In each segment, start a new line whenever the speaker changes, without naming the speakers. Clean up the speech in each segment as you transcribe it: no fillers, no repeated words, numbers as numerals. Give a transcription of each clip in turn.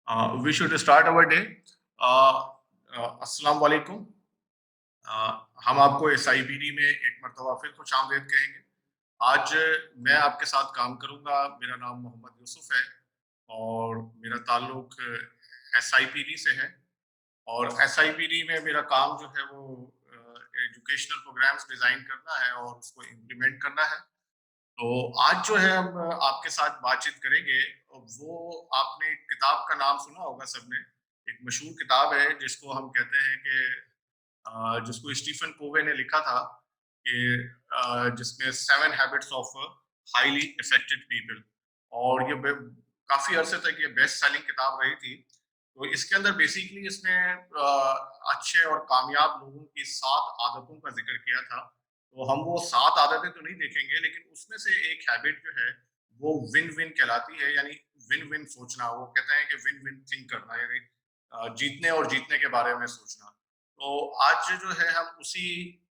We should start our day. अस्सलाम वालेकुम। हम आपको SIPD में एक मरतबा फिर खुशामदीद कहेंगे। आज मैं आपके साथ काम करूंगा। मेरा नाम मोहम्मद यूसुफ है और मेरा ताल्लुक SIPD से है। और SIPD में मेरा काम जो है वो एजुकेशनल प्रोग्राम्स डिज़ाइन करना है और उसको इम्प्लीमेंट करना है। तो आज जो है हम आपके साथ बातचीत करेंगे। वो आपने एक किताब का नाम सुना होगा सबने। एक मशहूर किताब है जिसको हम कहते हैं कि जिसको स्टीफन कोवे ने लिखा था कि जिसमें 7 habits of highly effective people. और ये काफी अरसे तक ये बेस्ट सेलिंग किताब रही थी। तो इसके अंदर बेसिकली इसने अच्छे और कामयाब लोगों की 7 आदतों का जिक्र किया था। तो हम वो 7 आदतें तो नहीं देखेंगे, लेकिन उसमें से एक हैबिट जो है वो विन विन कहलाती है, यानी विन विन सोचना। वो कहते हैं कि विन विन थिंक करना, यानी जीतने और जीतने के बारे में सोचना। तो आज जो है हम उसी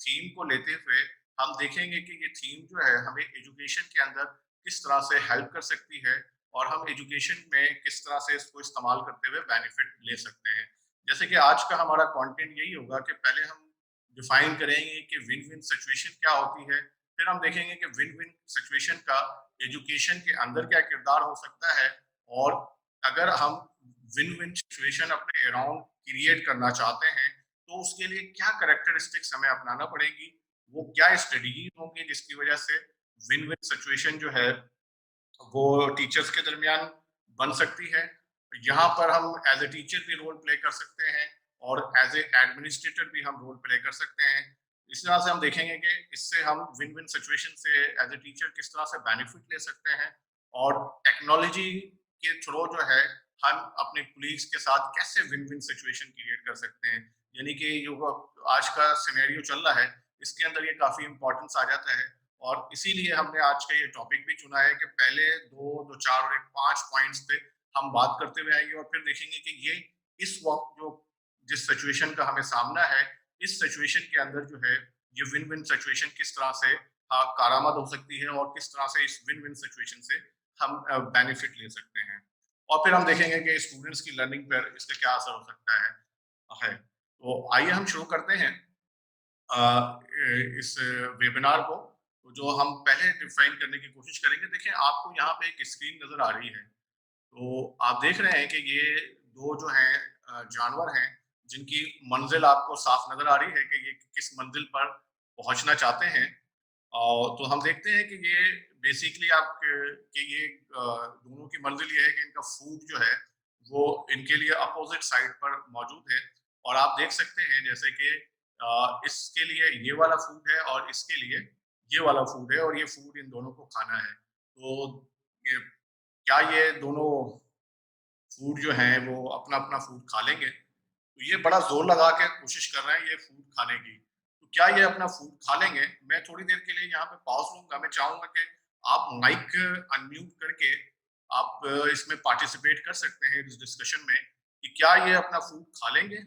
थीम को लेते हुए हम देखेंगे कि ये थीम जो है हमें एजुकेशन के अंदर किस तरह से हेल्प कर सकती है और हम एजुकेशन में किस तरह से इसको इस्तेमाल करते हुए बेनिफिट ले सकते हैं। जैसे कि आज का हमारा कंटेंट यही होगा कि पहले हम डिफाइन करेंगे कि विन विन सिचुएशन क्या होती है। फिर हम देखेंगे कि विन विन सिचुएशन का एजुकेशन के अंदर क्या किरदार हो सकता है। और अगर हम विन विन सिचुएशन अपने अराउंड क्रिएट करना चाहते हैं तो उसके लिए क्या कैरेक्टरिस्टिक्स हमें अपनाना पड़ेगी, वो क्या स्ट्रेटजी होंगी जिसकी वजह से विन विन सिचुएशन जो है वो टीचर्स के दरमियान बन सकती है। यहाँ पर हम एज ए टीचर भी रोल प्ले कर सकते हैं और एज ए एडमिनिस्ट्रेटर भी हम रोल प्ले कर सकते हैं। इस तरह से हम देखेंगे कि इससे हम विन विन सिचुएशन से एज ए टीचर किस तरह से बेनिफिट ले सकते हैं और टेक्नोलॉजी के थ्रू जो है हम अपने कुलीग्स के साथ कैसे विन विन सिचुएशन क्रिएट कर सकते हैं। यानी कि जो आज का सिनेरियो चल रहा है इसके अंदर ये काफी इंपॉर्टेंस आ जाता है। और इसीलिए हमने आज का ये टॉपिक भी चुना है कि पहले दो चार और एक 5 पॉइंट्स पे हम बात करते हुए आएंगे और फिर देखेंगे कि ये इस वक्त जो जिस सिचुएशन का हमें सामना है, इस सिचुएशन के अंदर जो है ये विन विन सिचुएशन किस तरह से कारामद हो सकती है और किस तरह से इस विन विन सिचुएशन से हम बेनिफिट ले सकते हैं। और फिर हम देखेंगे कि स्टूडेंट्स की लर्निंग पर इसका क्या असर हो सकता है। तो आइए हम शुरू करते हैं इस वेबिनार को। तो जो हम पहले डिफाइन करने की कोशिश करेंगे, देखिए आपको यहाँ पे एक स्क्रीन नजर आ रही है। तो आप देख रहे हैं कि ये दो जो हैं जानवर हैं जिनकी मंजिल आपको साफ नजर आ रही है कि ये किस मंजिल पर पहुंचना चाहते हैं। और तो हम देखते हैं कि ये बेसिकली आप कि ये दोनों की मंजिल ये है कि इनका फूड जो है वो इनके लिए अपोजिट साइड पर मौजूद है। और आप देख सकते हैं जैसे कि इसके लिए ये वाला फूड है और इसके लिए ये वाला फूड है और ये फूड इन दोनों को खाना है। तो ये क्या ये दोनों फूड जो हैं वो अपना अपना फूड खा लेंगे? तो ये बड़ा जोर लगा के कोशिश कर रहे हैं ये फूड खाने की। तो क्या ये अपना फूड खा लेंगे? मैं थोड़ी देर के लिए यहाँ पे पॉज़ लूँगा। मैं चाहूँगा कि आप माइक अनम्यूट करके आप इसमें पार्टिसिपेट कर सकते हैं इस डिस्कशन में कि क्या ये अपना फूड खा लेंगे?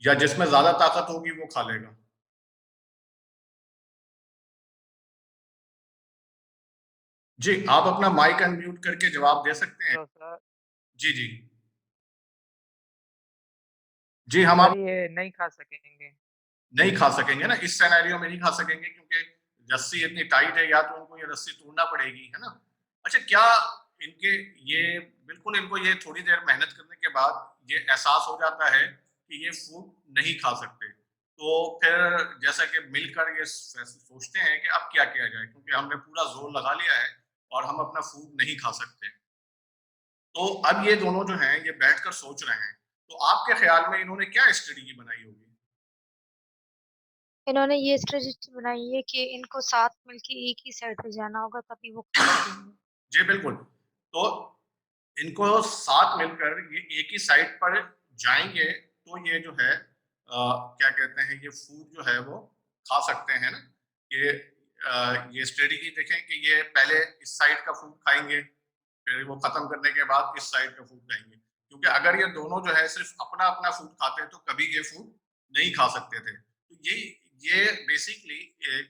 या जिसमें ज़्यादा ताकत होगी वो खा लेगा? जी, आप अपना माइक अनम्यूट करके जवाब दे सकते हैं।
Hello sir.
जी, जी। जी, हम
सर
आप
ये नहीं खा सकेंगे।
नहीं खा सकेंगे ना, इस सिनेरियो में नहीं खा सकेंगे क्योंकि रस्सी इतनी टाइट है, या तो उनको ये रस्सी तोड़ना पड़ेगी, है ना? अच्छा, क्या इनके ये बिल्कुल इनको ये थोड़ी देर मेहनत करने के बाद ये एहसास हो जाता है कि ये फूड नहीं खा सकते, तो फिर जैसा कि मिलकर ये सोचते हैं कि अब क्या किया जाए क्योंकि हमने पूरा ज़ोर लगा लिया है और हम अपना फूड नहीं खा सकते। तो अब ये दोनों जो हैं, ये बैठकर सोच रहे हैं। तो आपके ख़्याल में इन्होंने क्या स्ट्रेटजी बनाई होगी?
इन्होंने ये स्ट्रेटजी बनाई है कि इनको साथ मिलके एक ही साइड पे जाना होगा तभी वो खा सकेंगे।
जी, बिल्कुल। तो इनको साथ मिलकर ये एक ही साइड पर जाएँगे तो ये जो है क्या कहते हैं ये फूड जो है वो खा सकते हैं ना। ये स्ट्रेटजी देखें कि ये पहले इस साइड का फूड खाएँगे, फिर वो खत्म करने के बाद इस साइड का फूड खाएँगे। क्योंकि अगर ये दोनों जो है सिर्फ़ अपना-अपना फूड खाते तो कभी ये फूड नहीं खा सकते थे। तो ये बेसिकली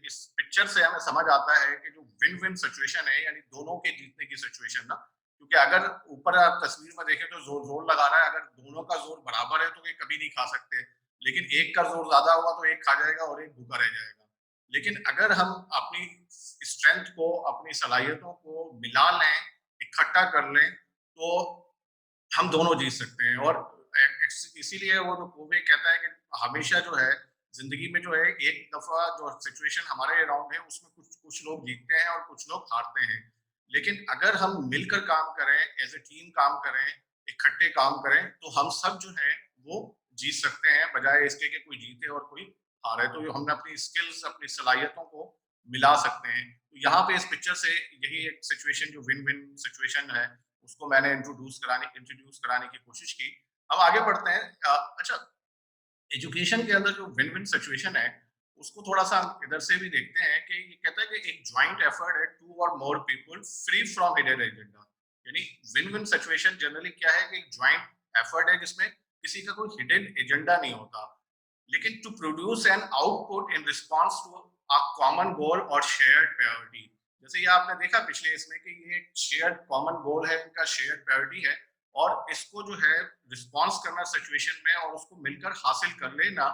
इस पिक्चर से हमें समझ आता है कि जो विन-विन सिचुएशन है, यानी दोनों के जीतने की सिचुएशन ना, क्योंकि अगर ऊपर आप तस्वीर में देखें तो जोर लगा रहा है, अगर दोनों का जोर बराबर है तो ये कभी नहीं खा सकते, लेकिन एक का जोर ज्यादा होगा तो एक खा जाएगा और एक भूखा रह जाएगा। लेकिन अगर हम अपनी स्ट्रेंथ को, अपनी सलाहियतों को मिला लें, इकट्ठा कर लें, तो हम दोनों जीत सकते हैं। और इसीलिए वो जो कोवे कहता है कि हमेशा जो है जिंदगी में जो है एक दफा जो सिचुएशन हमारे अराउंड है उसमें कुछ कुछ लोग जीतते हैं और कुछ लोग हारते हैं। लेकिन अगर हम मिलकर काम करें, एज ए टीम काम करें, इकट्ठे काम करें, तो हम सब जो है वो जीत सकते हैं, बजाय इसके कि कोई जीते और कोई हारे। तो हमने अपनी स्किल्स, अपनी सलाहियतों को मिला सकते हैं। तो यहाँ पे इस पिक्चर से यही एक सिचुएशन जो विन विन सिचुएशन है उसको मैंने इंट्रोड्यूस कराने की कोशिश की। अब आगे बढ़ते हैं। अच्छा, एजुकेशन के अंदर जो विन विन सिचुएशन है उसको थोड़ा सा हम इधर से भी देखते हैं कि ये कहता है कि एक ज्वाइंट एफर्ट है, टू और more people free from hidden agenda. यानी विन विन सिचुएशन जनरली क्या है कि एक ज्वाइंट एफर्ट है जिसमें किसी का कोई हिडन एजेंडा नहीं होता, लेकिन to produce an output in response to a common goal और शेयर्ड प्रायोरिटी। जैसे ये आपने देखा पिछले इसमें कि ये शेयर्ड कॉमन गोल है, इनका शेयर्ड प्रायोरिटी है, और इसको जो है रिस्पॉन्स करना सिचुएशन में और उसको मिलकर हासिल कर लेना,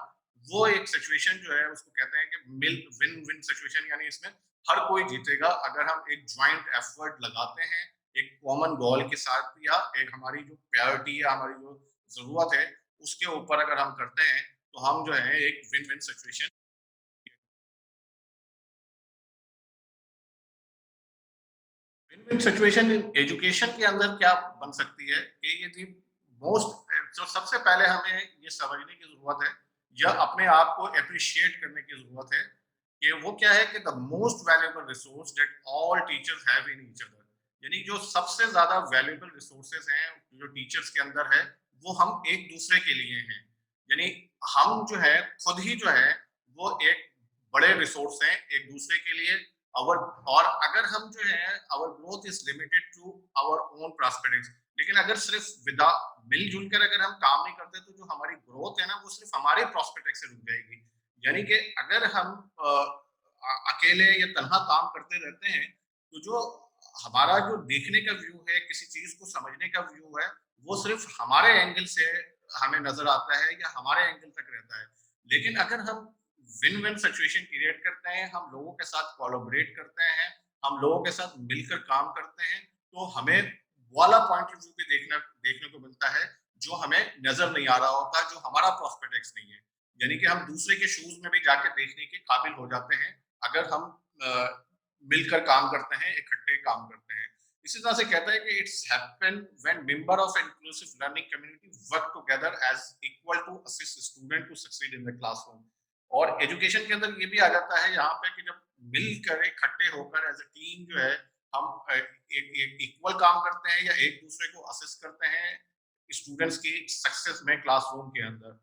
वो एक सिचुएशन जो है उसको कहते हैं कि मिल विन विन सिचुएशन। यानी इसमें हर कोई जीतेगा अगर हम एक ज्वाइंट एफर्ट लगाते हैं एक कॉमन गोल के साथ, या एक हमारी जो प्रायोरिटी है, हमारी जो जरूरत है उसके ऊपर अगर हम करते हैं, तो हम जो है एक win win situation. Win win situation education के अंदर क्या बन सकती है कि ये थी मोस्ट, जो सबसे पहले हमें ये समझने की जरूरत है या अपने आप को अप्रिशिएट करने की जरूरत है कि वो क्या है कि the most valuable resource that all teachers have in each other. यानी जो सबसे ज्यादा वैल्यूएबल रिसोर्सेज हैं जो टीचर्स के अंदर है, वो हम एक दूसरे के लिए हैं। यानी हम जो है खुद ही जो है वो एक बड़े रिसोर्स हैं एक दूसरे के लिए। और और अगर हम जो है our growth is limited to our own prosperity, लेकिन अगर सिर्फ विदा मिलजुल कर अगर हम काम नहीं करते तो जो हमारी ग्रोथ है ना वो सिर्फ हमारे प्रॉस्पेक्ट से रुक जाएगी। यानी कि अगर हम अकेले या तन्हा काम करते रहते हैं, तो जो हमारा जो देखने का व्यू है, किसी चीज को समझने का व्यू है, वो सिर्फ हमारे एंगल से हमें नजर आता है या हमारे एंगल तक रहता है। लेकिन अगर हम विन विन सिचुएशन क्रिएट करते हैं, हम लोगों के साथ कोलैबोरेट करते हैं, हम लोगों के साथ मिलकर काम करते हैं, तो हमें वाला पॉइंट ऑफ व्यू भी देखने को मिलता है जो हमें नजर नहीं आ रहा होता, जो हमारा प्रोस्पेक्टिक्स नहीं है। यानी कि हम दूसरे के शूज में भी जाके देखने के काबिल हो जाते हैं अगर हम मिलकर काम करते हैं, इकट्ठे काम करते हैं। इसी तरह से कहता है कि it's happen when member of inclusive learning community work together as equal to assist student to succeed in the classroom. और एजुकेशन के अंदर ये भी आ जाता है यहाँ पे कि जब मिलकर इकट्ठे होकर एज ए टीम जो है हम एक इक्वल काम करते हैं या एक दूसरे को असिस्ट करते हैं स्टूडेंट्स की सक्सेस में क्लासरूम के अंदर।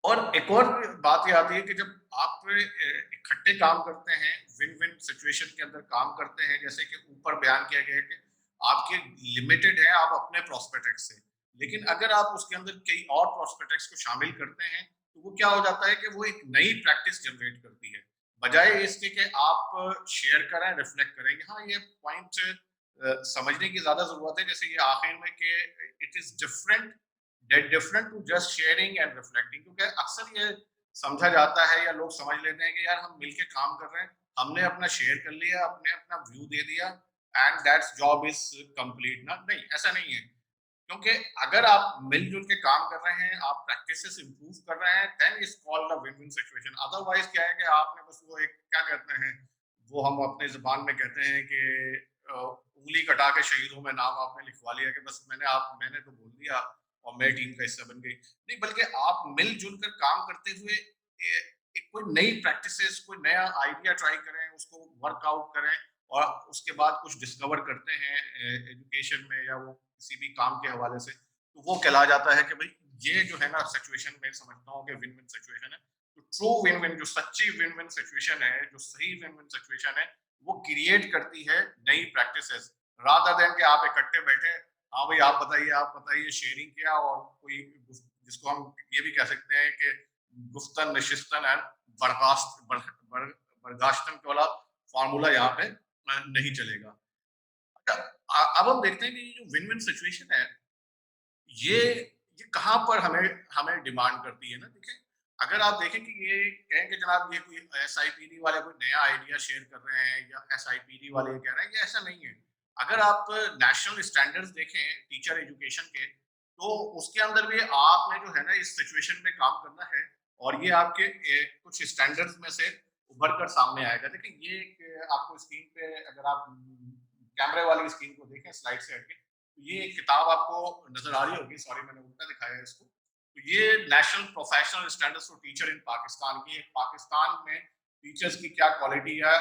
और एक और बात ये आती है कि जब आप इकट्ठे काम करते हैं, विन विन सिचुएशन के अंदर काम करते हैं, जैसे कि ऊपर बयान किया गया है कि आपके लिमिटेड है आप अपने प्रोस्पेक्ट्स से, लेकिन अगर आप उसके अंदर कई और प्रोस्पेक्ट्स को शामिल करते हैं, तो वो क्या हो जाता है कि वो एक नई प्रैक्टिस जनरेट करती है, बजाय इसके कि आप शेयर करें, रिफ्लेक्ट करें। हाँ, ये पॉइंट समझने की ज्यादा जरूरत है, जैसे ये आखिर में कि it is different that different to just sharing and reflecting. क्योंकि अक्सर ये समझा जाता है या लोग समझ लेते हैं कि यार हम मिलके काम कर रहे हैं, हमने अपना शेयर कर लिया, अपने अपना व्यू दे दिया and that's job is complete ना। नहीं, ऐसा नहीं है। क्योंकि अगर आप मिलजुल के काम कर रहे हैं, आप प्रैक्टिसेस इंप्रूव कर रहे हैं, then is called a win win situation. Otherwise क्या है कि आपने बस वो एक क्या कहते हैं, वो हम अपने जुबान में कहते हैं कि उंगली कटा के शहीदों में नाम आपने लिखवा लिया कि बस मैंने तो बोल दिया और मैं टीम का हिस्सा बन गई। नहीं, बल्कि आप मिलजुल कर काम करते हुए एक कोई नई प्रैक्टिसेस, कोई नया आइडिया ट्राई करें, उसको वर्कआउट करें और उसके बाद कुछ डिस्कवर करते हैं एजुकेशन में या वो किसी भी काम के हवाले से, तो वो कहला जाता है कि भाई ये जो है ना सिचुएशन में समझता हूँ कि विन विन सिचुएशन है। तो ट्रू विन विन, जो सच्ची विन विन सिचुएशन है, जो सही विन विन सिचुएशन है, वो क्रिएट करती है नई प्रैक्टिसेस, रादर देन कि आप इकट्ठे बैठे, हाँ भाई आप बताइए, शेयरिंग किया और कोई जिसको हम ये भी कह सकते हैं कि गुफ्तन नशिस्तन एंड बर्खास्त बर्खास्तन वाला फार्मूला यहाँ पे नहीं चलेगा। अब हम देखते हैं कि ये जो विन विन सिचुएशन है, ये ये कहाँ पर हमें हमें डिमांड करती है ना। देखिए, अगर आप देखें कि ये कहें कि जनाब ये कोई एसआईपीडी वाले कोई नया आइडिया शेयर कर रहे हैं या एसआईपीडी वाले ये कह रहे हैं, ये ऐसा नहीं है। अगर आप नेशनल स्टैंडर्ड्स देखें टीचर एजुकेशन के, तो उसके अंदर भी आपने जो है ना इस सिचुएशन में काम करना है, और ये आपके कुछ स्टैंडर्ड्स में से उभर कर सामने आएगा। देखिए, ये आपको स्क्रीन पे अगर आप कैमरे वाली स्क्रीन को देखें स्लाइड से हटके, ये एक किताब आपको नजर आ रही होगी, सॉरी मैंने उल्टा दिखाया है इसको। तो ये national professional standards for teacher इन पाकिस्तान की, पाकिस्तान में टीचर्स की क्या क्वालिटी है,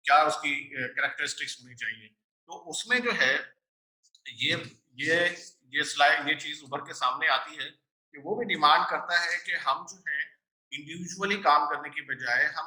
क्या उसकी कैरेक्टरिस्टिक्स होनी चाहिए। तो उसमें जो है ये ये ये स्लाइड, ये चीज उभर के सामने आती है कि वो भी डिमांड करता है कि हम जो है इंडिविजुअली काम करने की बजाय हम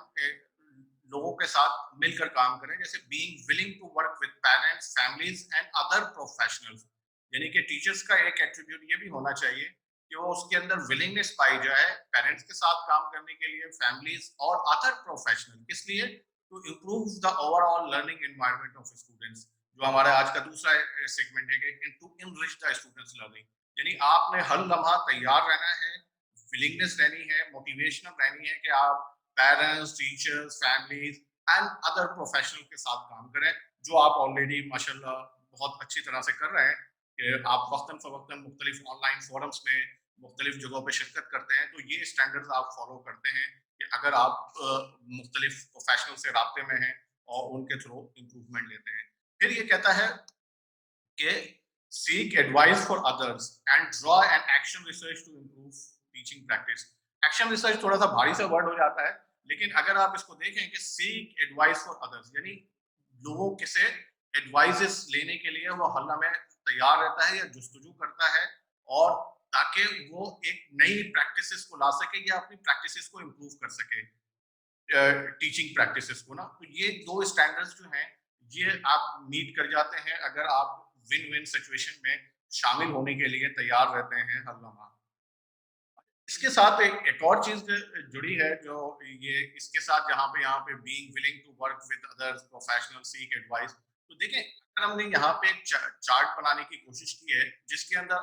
लोगों के साथ मिलकर काम करें, जैसे being willing to work with parents, families and other professionals. यानी कि टीचर्स का एक एट्रीब्यूट ये भी होना चाहिए कि वो उसके अंदर विलिंगनेस पाई जाए पेरेंट्स के साथ काम करने के लिए, फैमिलीज और अदर प्रोफेशनल, किस लिए, to improve the overall learning environment of students. जो हमारा आज का दूसरा सेगमेंट है कि to enrich the students learning, यानी आपने हर लम्हा तैयार रहना है, विलिंगनेस रहनी है, मोटिवेशनल रहनी है कि आप parents, teachers, families and other professional के साथ काम करें, जो आप ऑलरेडी माशाल्लाह बहुत अच्छी तरह से कर रहे हैं। कि आप वक्तन फवक्तन मुख्तलिफ ऑनलाइन फोरम्स में मुख्तलिफ जगहों पर शिरकत करते हैं, तो ये स्टैंडर्ड्स आप फॉलो करते हैं कि अगर आप मुख्तलिफ प्रोफेशनल से राब्ते में हैं और उनके थ्रू इम्प्रूवमेंट लेते हैं। फिर ये कहता है कि seek advice for others and draw an action research to improve teaching practice। Action research थोड़ा सा भारी सा वर्ड हो जाता है, लेकिन अगर आप इसको देखें कि seek advice for others, यानी लोगों के से एडवाइसेस लेने के लिए वो हल्ला में तैयार रहता है या जुस्तजू करता है, और ताकि वो एक नई प्रैक्टिसेस को ला सके या अपनी प्रैक्टिसेस को इम्प्रूव कर सके, टीचिंग प्रैक्टिसेस को ना। तो ये दो स्टैंडर्ड्स जो हैं, ये आप मीट कर जाते हैं अगर आप विन विन सिचुएशन में शामिल होने के लिए तैयार रहते हैं हर लम्हा। इसके साथ एक और चीज जुड़ी है, जो ये इसके साथ यहाँ पे being willing to work with others professional seek advice. तो देखें, अगर हमने यहाँ पे एक चार्ट बनाने की कोशिश की है जिसके अंदर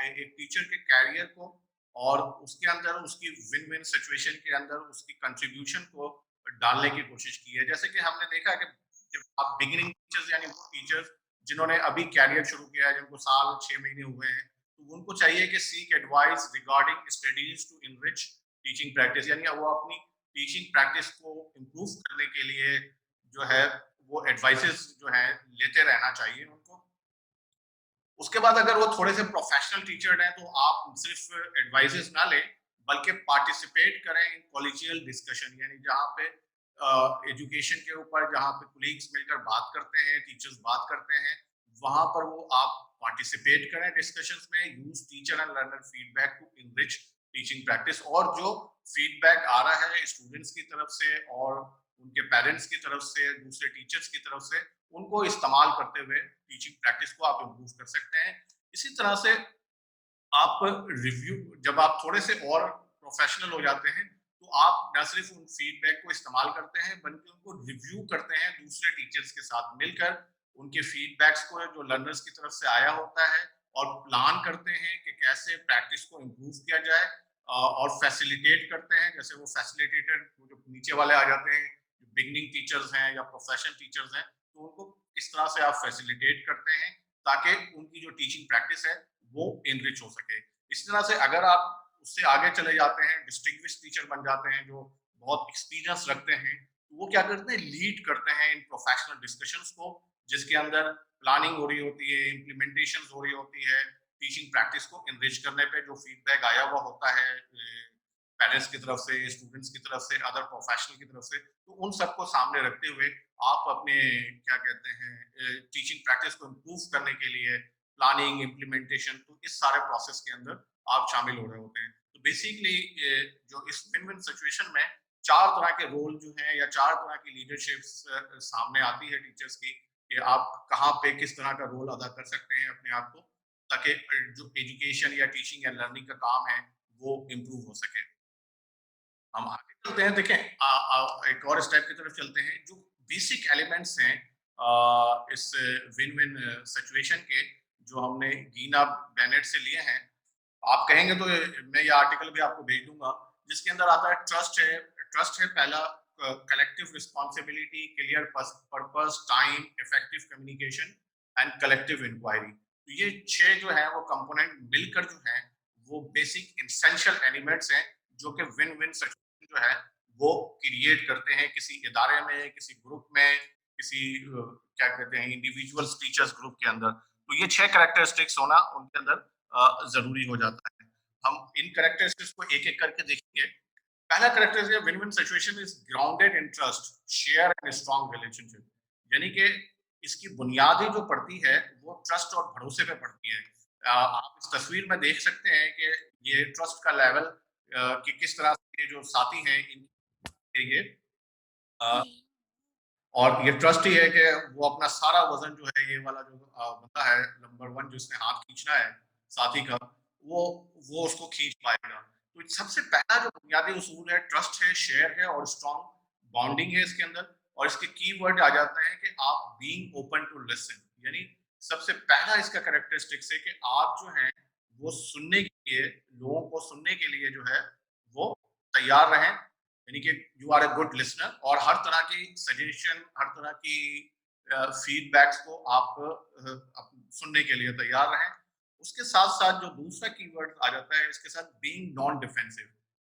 एक टीचर के कैरियर को और उसके अंदर उसकी विन विन सिचुएशन के अंदर उसकी कंट्रीब्यूशन को डालने की कोशिश की है। जैसे कि हमने देखा है कि जब आप बिगिनिंग टीचर्स, यानी वो टीचर्स जिन्होंने अभी कैरियर शुरू किया है, जिनको साल 6 महीने हुए हैं, तो उनको चाहिए कि seek advice regarding studies to enrich teaching practice, यानी वो अपनी टीचिंग प्रैक्टिस को इम्प्रूव करने के लिए जो है वो एडवाइसेस जो है लेते रहना चाहिए उनको। उसके बाद अगर वो थोड़े से प्रोफेशनल टीचर हैं, तो आप सिर्फ एडवाइसेस ना लें, बल्कि पार्टिसिपेट करें इन कॉलेजियल डिस्कशन, यानी जहाँ पे एजुकेशन के ऊपर जहाँ पे कोलीग्स मिलकर बात करते हैं, टीचर्स बात करते हैं, वहां पर वो आप पार्टिसिपेट करें डिस्कशंस में। Use teacher and learner feedback to enrich teaching practice, और जो फीडबैक आ रहा है स्टूडेंट्स की तरफ से और उनके पेरेंट्स की तरफ से, दूसरे टीचर्स की तरफ से, उनको इस्तेमाल करते हुए टीचिंग प्रैक्टिस को आप इम्प्रूव कर सकते हैं। इसी तरह से आप रिव्यू, जब आप थोड़े से और प्रोफेशनल हो जाते हैं, तो आप न सिर्फ उन फीडबैक को इस्तेमाल करते हैं, बल्कि उनको रिव्यू करते हैं दूसरे टीचर्स के साथ मिलकर, उनके फीडबैक्स को जो लर्नर्स की तरफ से आया होता है, और प्लान करते हैं कि कैसे प्रैक्टिस को इम्प्रूव किया जाए, और फैसिलिटेट करते हैं। जैसे वो फैसिलिटेटर जो नीचे वाले आ जाते हैं, बिगनिंग टीचर्स हैं या प्रोफेशनल टीचर्स हैं, तो उनको इस तरह से आप फैसिलिटेट करते हैं ताकि उनकी जो टीचिंग प्रैक्टिस है वो इनरिच हो सके। इस तरह से अगर आप उससे आगे चले जाते हैं, डिस्टिंग्विश टीचर बन जाते हैं जो बहुत एक्सपीरियंस रखते हैं, तो वो क्या करते हैं, लीड करते हैं इन प्रोफेशनल डिस्कशंस को, जिसके अंदर प्लानिंग हो रही होती है, इम्प्लीमेंटेशन हो रही होती है, टीचिंग प्रैक्टिस को इनरिच करने पे जो फीडबैक आया हुआ होता है पेरेंट्स की तरफ से, स्टूडेंट्स की तरफ से, अदर प्रोफेशनल की तरफ से, तो उन सबको सामने रखते हुए आप अपने क्या कहते हैं टीचिंग प्रैक्टिस को इम्प्रूव करने के लिए प्लानिंग, इम्प्लीमेंटेशन, तो इस सारे प्रोसेस के अंदर आप शामिल हो रहे होते हैं। तो बेसिकली जो इस विन विन सिचुएशन में चार तरह के रोल जो हैं या चार तरह की लीडरशिप सामने आती है टीचर्स की, कि आप कहाँ पे किस तरह का रोल अदा कर सकते हैं अपने आप को, ताकि जो एजुकेशन या टीचिंग या लर्निंग का काम है वो इम्प्रूव हो सके। हम आगे चलते हैं, देखें एक और स्टेप की तरफ चलते हैं। जो बेसिक एलिमेंट्स हैं इस विन विन सिचुएशन के जो हमने गीना बेनेट से लिए हैं। आप कहेंगे तो मैं ये आर्टिकल भी आपको भेज दूंगा, जिसके अंदर आता है ट्रस्ट है पहला, collective responsibility, clear purpose, time, effective communication and collective inquiry. तो ये 6 जो है वो कंपोनेंट मिलकर जो है वो बेसिक इंसेंशियल एलिमेंट्स हैं जो कि विन विन सिचुएशन जो है वो क्रिएट करते हैं किसी इदारे में, किसी ग्रुप में, किसी क्या कहते हैं इंडिविजुअल टीचर्स ग्रुप के अंदर। तो ये 6 कैरेक्टरिस्टिक्स होना उनके अंदर जरूरी हो जाता है। हम इन कैरेक्टरिस्टिक्स को एक एक करके देखेंगे। पहला characteristic win win situation is grounded in trust, share and strong relationship. यानी कि इसकी बुनियादी जो पड़ती है वो ट्रस्ट और भरोसे पे पड़ती है। आप इस तस्वीर में देख सकते हैं कि ये ट्रस्ट का लेवल कि किस तरह से जो साथी हैं इनके ये अ, और ये ट्रस्ट ही है कि वो अपना सारा वजन जो है ये वाला जो बंदा है नंबर 1 जिसने हाथ खींचना है साथी का, वो वो उसको खींच पाएगा। तो सबसे पहला जो बुनियादी उसूल है ट्रस्ट है, शेयर है और स्ट्रॉन्ग बॉन्डिंग है इसके अंदर। और इसके कीवर्ड आ जाते हैं कि आप बीइंग ओपन टू लिसन। यानी सबसे पहला इसका कैरेक्टरिस्टिक्स है कि आप जो हैं वो सुनने के लिए, लोगों को सुनने के लिए जो है वो तैयार रहें। यानी कि you are a good listener और हर तरह की सजेशन, हर तरह की फीडबैक्स को आप सुनने के लिए तैयार रहें। उसके साथ साथ जो दूसरा कीवर्ड आ जाता है इसके साथ बीइंग नॉन डिफेंसिव।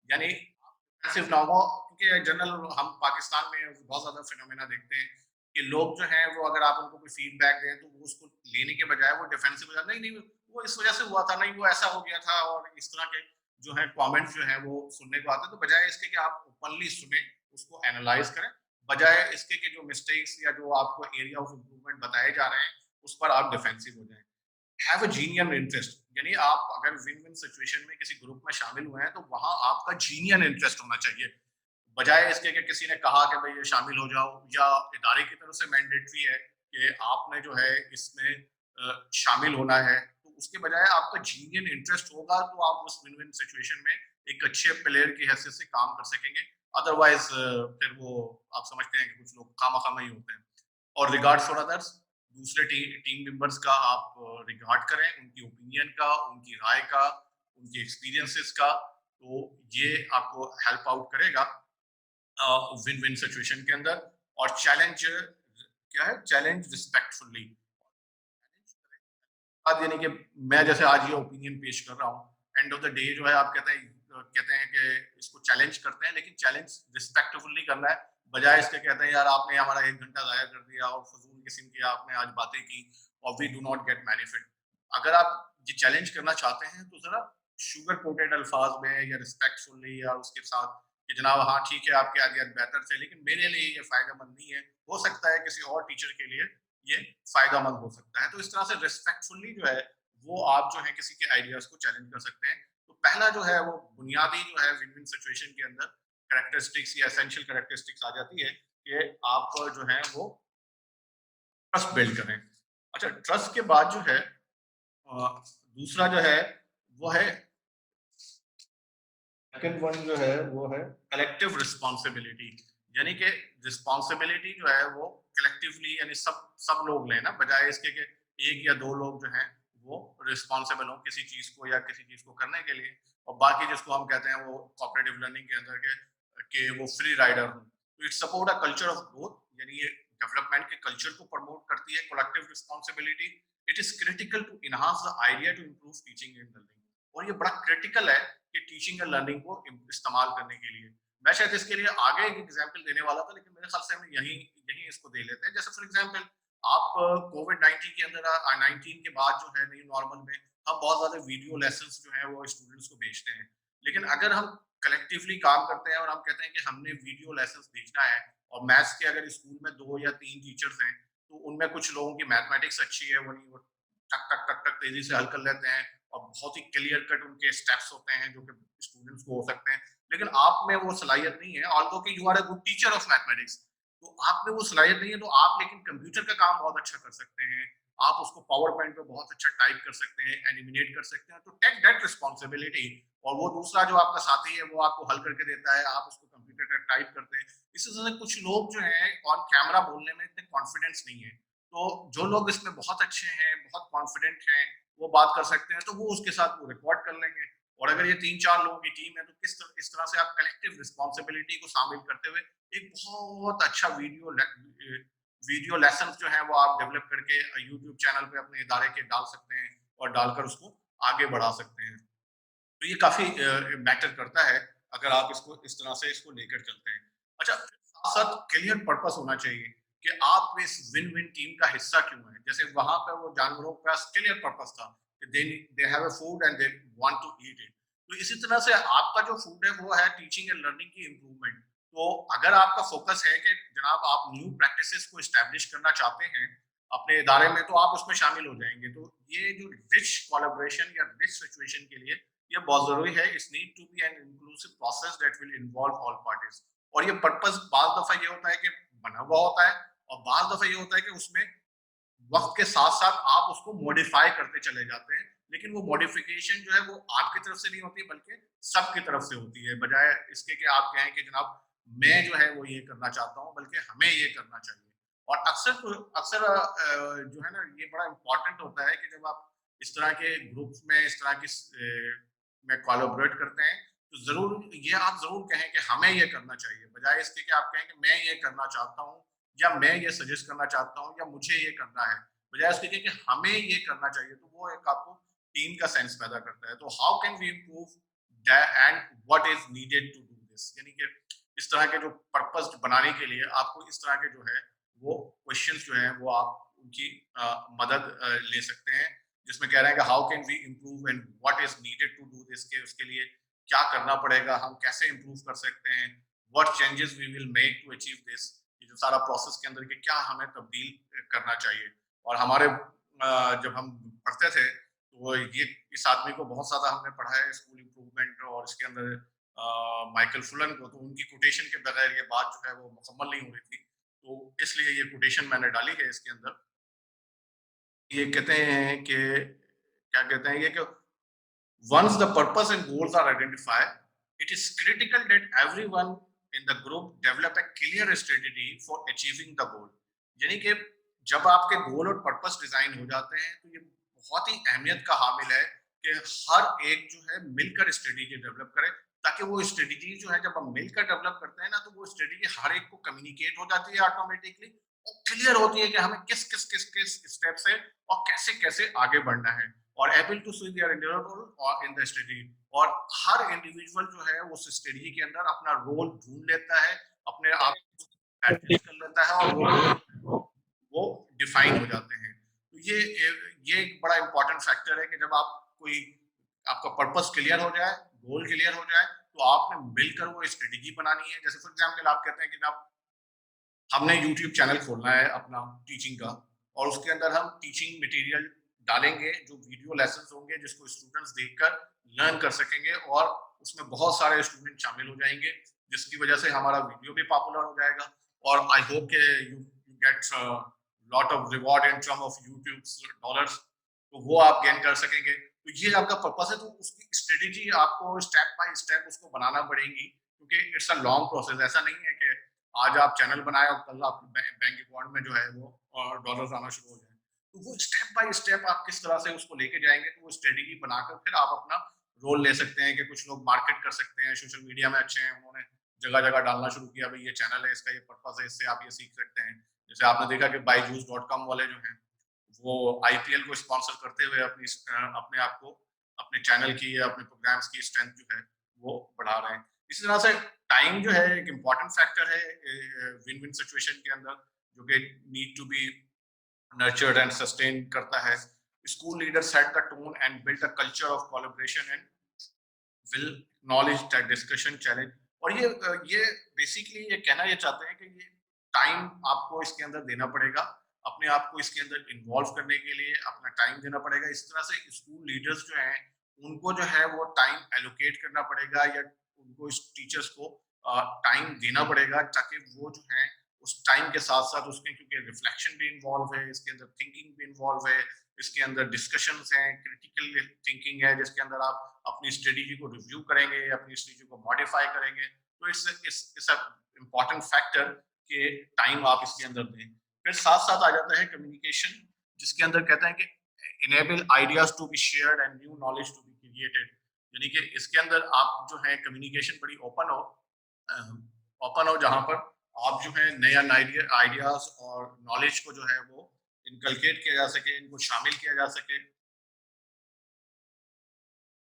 यानी डिफेंसिव ना हो, क्योंकि जनरल हम पाकिस्तान में बहुत ज्यादा फिनोमेना देखते हैं कि लोग जो हैं वो अगर आप उनको कोई फीडबैक दें तो वो उसको लेने के बजाय वो डिफेंसिव हो जाते हैं, नहीं नहीं वो इस वजह से हुआ था, नहीं वो ऐसा हो गया था, और इस तरह के जो है कमेंट्स जो है वो सुनने को आते हैं। तो बजाय इसके कि आप ओपनली सुने, उसको एनालाइज करें, बजाय इसके कि जो मिस्टेक्स या जो आपको एरिया ऑफ इम्प्रूवमेंट बताए जा रहे हैं उस पर आप डिफेंसिव हो जाएं। Have a जीनियन interest. यानी आप अगर विन विन सिचुएशन में किसी ग्रुप में शामिल हुए हैं तो वहां आपका जीनियन इंटरेस्ट होना चाहिए, बजाय इसके कि किसी ने कहा कि भाई ये शामिल हो जाओ, या इदारे की तरफ से मैंडेटरी है कि आपने जो है इसमें शामिल होना है। तो उसके बजाय आपका जीनियन इंटरेस्ट होगा तो आप उस विन विन सिचुएशन में एक अच्छे प्लेयर की हैसियत से काम कर सकेंगे। अदरवाइज फिर वो आप समझते हैं कि कुछ लोग खामा खामा ही होते हैं। और रिगार्ड फॉर अदर्स, दूसरे टीम मेंबर्स का आप रिगार्ड करें, उनकी ओपिनियन का, उनकी राय का, उनके एक्सपीरियंसेस का। तो ये आपको हेल्प आउट करेगा विन विन सिचुएशन के अंदर। और चैलेंज क्या है, चैलेंज रिस्पेक्टफुली। बात यानी कि मैं जैसे आज ये ओपिनियन पेश कर रहा हूँ, एंड ऑफ द डे जो है आप कहते हैं कि इसको चैलेंज करते हैं, लेकिन चैलेंज रिस्पेक्टफुली करना है, बजाय इसके कहते हैं यार आपने हमारा 1 घंटा जाया कर दिया और फजूल किस्म की आपने आज बातें की और we do not get benefit. अगर आप ये चैलेंज करना चाहते हैं तो जरा शुगर कोटेड अल्फाज में या रिस्पेक्टफुली या उसके साथ कि जनाब हाँ ठीक है आपके आगे बेहतर थे लेकिन मेरे लिए ये फायदेमंद नहीं है, हो सकता है किसी और टीचर के लिए ये फायदेमंद हो सकता है। तो इस तरह से रिस्पेक्टफुली जो है वो आप जो है किसी के आइडियाज को चैलेंज कर सकते हैं। तो पहला जो है वो बुनियादी जो है विन विन सिचुएशन के अंदर कैरेक्टरिस्टिक्स या एसेंशियल कैरेक्टरिस्टिक्स आ जाती है कि आप जो है वो ट्रस्ट बिल्ड करें। अच्छा, ट्रस्ट के बाद जो है दूसरा जो है वो है, सेकंड वन जो है वो है कलेक्टिव रिस्पॉन्सिबिलिटी। यानी कि रिस्पॉन्सिबिलिटी जो है वो कलेक्टिवली यानी सब सब लोग लेना, बजाय इसके कि एक या दो लोग जो हैं वो रिस्पॉन्सिबल हो किसी चीज को या किसी चीज को करने के लिए, और बाकी जिसको हम कहते हैं वो कोऑपरेटिव लर्निंग के अंदर के वो फ्री राइडर हो। तो it support a culture of growth. यानी ये डेवलपमेंट के कल्चर को प्रमोट करती है collective responsibility. It is critical to enhance the idea to improve teaching and learning. और ये बड़ा क्रिटिकल है कि टीचिंग एंड लर्निंग को इस्तेमाल करने के लिए। मैं शायद इसके लिए आगे एक एग्जांपल देने वाला था, लेकिन मेरे ख्याल से हम यही यही इसको दे लेते हैं। जैसे फॉर एग्जांपल आप कोविड 19 के अंदर 19 के बाद जो है न्यू नॉर्मल में हम बहुत ज्यादा वीडियो लेसन्स जो है वो स्टूडेंट्स को भेजते हैं। लेकिन अगर हम कलेक्टिवली काम करते हैं और हम कहते हैं कि हमने वीडियो लेसन्स भेजना है, और मैथ्स के अगर स्कूल में 2 या 3 टीचर्स हैं तो उनमें कुछ लोगों की मैथमेटिक्स अच्छी है, वो नहीं वो टक टक टक टक तेजी से हल कर लेते हैं और बहुत ही क्लियर कट उनके स्टेप्स होते हैं जो कि स्टूडेंट्स को हो सकते हैं, लेकिन आप में वो सलाहियत नहीं है, ऑल्दो कि you are a good teacher of mathematics. तो आप में वो सलाहियत नहीं है, तो आप लेकिन कंप्यूटर का काम बहुत अच्छा कर सकते हैं। आप उसको पावर पॉइंट पे बहुत अच्छा टाइप कर सकते हैं, एनिमेट कर सकते हैं, तो टेक दैट रिस्पॉन्सिबिलिटी। और वो दूसरा जो आपका साथी है, वो आपको हल करके देता है, आप उसको कंप्यूटर पे टाइप करते हैं। इसी तरह से कुछ लोग जो हैं ऑन कैमरा बोलने में इतने कॉन्फिडेंस नहीं है। तो जो लोग इसमें बहुत अच्छे हैं, बहुत कॉन्फिडेंट हैं, वो बात कर सकते हैं, तो वो उसके साथ वो रिकॉर्ड कर लेंगे। और अगर ये 3-4 लोगों की टीम है, तो इस तरह से आप कलेक्टिव रिस्पॉन्सिबिलिटी को शामिल करते हुए एक बहुत अच्छा वीडियो लेसन जो है वो आप डेवलप करके यूट्यूब चैनल पे अपने इदारे के डाल सकते हैं और डालकर उसको आगे बढ़ा सकते हैं। तो ये काफ़ी मैटर करता है अगर आप इसको इस तरह से इसको लेकर चलते हैं। अच्छा, साथ-साथ क्लियर पर्पस होना चाहिए कि आप इस विन-विन टीम का हिस्सा क्यों हैं? जैसे वहाँ पे वो जानवरों के पास क्लियर पर्पस था कि they have a food and they want to eat it. तो इसी तरह से आपका जो फूड है वो है टीचिंग एंड लर्निंग की इम्प्रूवमेंट। तो अगर आपका फोकस है कि जनाब आप न्यू प्रैक्टिसेस को एस्टैब्लिश करना चाहते हैं अपने इदारे में, तो आप उसमें शामिल हो जाएँगे। तो ये जो रिच कोलैबोरेशन या रिच सिचुएशन के लिए ये बहुत ज़रूरी है। It's need to be an inclusive process that will involve all parties. और ये पर्पस बाज़ दफ़ा ये होता है कि बना हुआ होता है, और बाज़ दफ़ा ये होता है कि उसमें वक़्त के साथ-साथ आप उसको मॉडिफ़ाई करते चले जाते हैं। लेकिन वो मॉडिफ़िकेशन जो है वो आपकी तरफ से नहीं होती, बल्कि सबकी तरफ से होती है। बजाय इसके कि आप कहें कि जनाब मैं जो है वो ये करना चाहता हूँ, बल्कि हमें ये करना चाहिए। और अक्सर जो है ना, ये बड़ा इम्पोर्टेंट होता है कि जब आप इस तरह के ग्रुप्स में इस तरह की में कोलैबोरेट करते हैं, तो आप ज़रूर कहें कि हमें ये करना चाहिए। बजाय इसके कि आप कहें कि मैं ये करना चाहता हूँ, या मैं ये सजेस्ट करना चाहता हूँ, या मुझे ये करना है। बजाय उसके कि हमें ये करना चाहिए, तो वो एक आपको टीम का सेंस पैदा करता है। तो how can we improve and what is needed to do this, यानी कि इस तरह के जो पर्पस बनाने के लिए आपको इस तरह के जो है वो क्वेश्चंस जो हैं वो आप उनकी मदद ले सकते हैं, जिसमें कह रहे हैं कि how can we improve and what is needed to do this, के उसके लिए क्या करना पड़ेगा, हम कैसे इम्प्रूव कर सकते हैं, what changes we will make to achieve this. ये जो सारा प्रोसेस के अंदर के क्या हमें तब्दील करना चाहिए। और हमारे जब हम पढ़ते थे, तो ये इस आदमी को बहुत ज़्यादा हमने पढ़ा है स्कूल इम्प्रूवमेंट और इसके अंदर माइकल फुलन को, तो उनकी कोटेशन के बगैर ये बात जो है वो मुकम्मल नहीं हो रही थी। तो इसलिए ये कोटेशन मैंने डाली है इसके अंदर। ये कहते हैं कि क्या कहते हैं ये कि once the purpose and goals are identified, it is critical that everyone in the group develop a clear strategy for achieving the goal. यानी कि जब आपके गोल और पर्पस डिजाइन हो जाते हैं, तो ये बहुत ही अहमियत का हामिल है कि हर एक जो है मिलकर स्ट्रेटेजी डेवलप करे, ताकि वो स्ट्रेटेजी जो है जब हम मिलकर डेवलप करते हैं ना, तो वो स्ट्रेटेजी हर एक को कम्युनिकेट हो जाती है ऑटोमेटिकली, और क्लियर होती है कि हमें किस स्टेप से और कैसे कैसे आगे बढ़ना है, और able to see their individual और इन द स्टडी। और हर इंडिविजुअल जो है उस स्टडी के अंदर अपना रोल ढूंढ लेता है, अपने आप एडजस्ट कर लेता है, और वो गोल वो डिफाइन हो जाते हैं। तो ये एक बड़ा इंपॉर्टेंट फैक्टर है कि जब आप कोई आपका पर्पस क्लियर हो जाए, गोल क्लियर हो जाए, तो आपने मिलकर वो स्ट्रेटेजी बनानी है। जैसे फॉर एग्जाम्पल आप कहते हैं कि आप हमने यूट्यूब चैनल खोलना है अपना टीचिंग का, और उसके अंदर हम टीचिंग मटेरियल डालेंगे, जो वीडियो लेसन्स होंगे जिसको स्टूडेंट्स देखकर लर्न कर सकेंगे, और उसमें बहुत सारे स्टूडेंट शामिल हो जाएंगे, जिसकी वजह से हमारा वीडियो भी पॉपुलर हो जाएगा। और आई होप के you get lot of reward in term of YouTube dollars, तो वो आप गेन कर सकेंगे। तो ये आपका पर्पस है, तो उसकी स्ट्रेटेजी आपको स्टेप बाय स्टेप उसको बनाना पड़ेगी, क्योंकि इट्स अ लॉन्ग प्रोसेस। ऐसा नहीं है कि आज आप चैनल बनाए और कल आप बैंक अकाउंट में जो है वो डॉलर्स आना शुरू हो जाए। तो वो स्टेप बाय स्टेप आप किस तरह से उसको लेके जाएंगे, तो वो स्ट्रेटेजी बनाकर फिर आप अपना रोल ले सकते हैं। कि कुछ लोग मार्केट कर सकते हैं, सोशल मीडिया में अच्छे हैं, उन्होंने जगह जगह डालना शुरू किया, भाई ये चैनल है, इसका ये पर्पज है, इससे आप ये सीख सकते हैं। जैसे आपने देखा कि बाईजूस.com वाले जो हैं, वो आईपीएल को स्पॉन्सर करते हुए अपने आप को, अपने चैनल की या अपने प्रोग्राम्स की स्ट्रेंथ जो है वो बढ़ा रहे हैं। इसी तरह से टाइम जो है एक इम्पॉर्टेंट फैक्टर है विन विन सिचुएशन के अंदर, जो कि need to be nurtured and sustain करता है। School leader set the tone and build a culture of collaboration and will knowledge that discussion challenge. और ये बेसिकली ये कहना ये चाहते हैं कि ये टाइम आपको इसके अंदर देना पड़ेगा, अपने आप को इसके अंदर इन्वॉल्व करने के लिए अपना टाइम देना पड़ेगा। इस तरह से स्कूल लीडर्स जो हैं उनको जो है वो टाइम एलोकेट करना पड़ेगा, या उनको इस टीचर्स को टाइम देना पड़ेगा, ताकि वो जो है उस टाइम के साथ साथ उसमें क्योंकि रिफ्लेक्शन भी इन्वॉल्व है, इसके अंदर थिंकिंग भी इन्वॉल्व है, इसके अंदर डिस्कशंस हैं, क्रिटिकल थिंकिंग है जिसके अंदर आप अपनी स्ट्रेटेजी को रिव्यू करेंगे, अपनी स्ट्रेटेजी को मॉडिफाई करेंगे। तो इट्स अ इम्पॉर्टेंट फैक्टर कि टाइम आप इसके अंदर दें। फिर साथ साथ आ जाता है कम्युनिकेशन, जिसके अंदर कहते हैं कि enable ideas to be shared and new knowledge to be created. यानी कि इसके अंदर आप जो है कम्युनिकेशन बड़ी ओपन हो जहां पर आप जो है नया आइडियाज और नॉलेज को जो है वो इनकलकेट किया जा सके, इनको शामिल किया जा सके,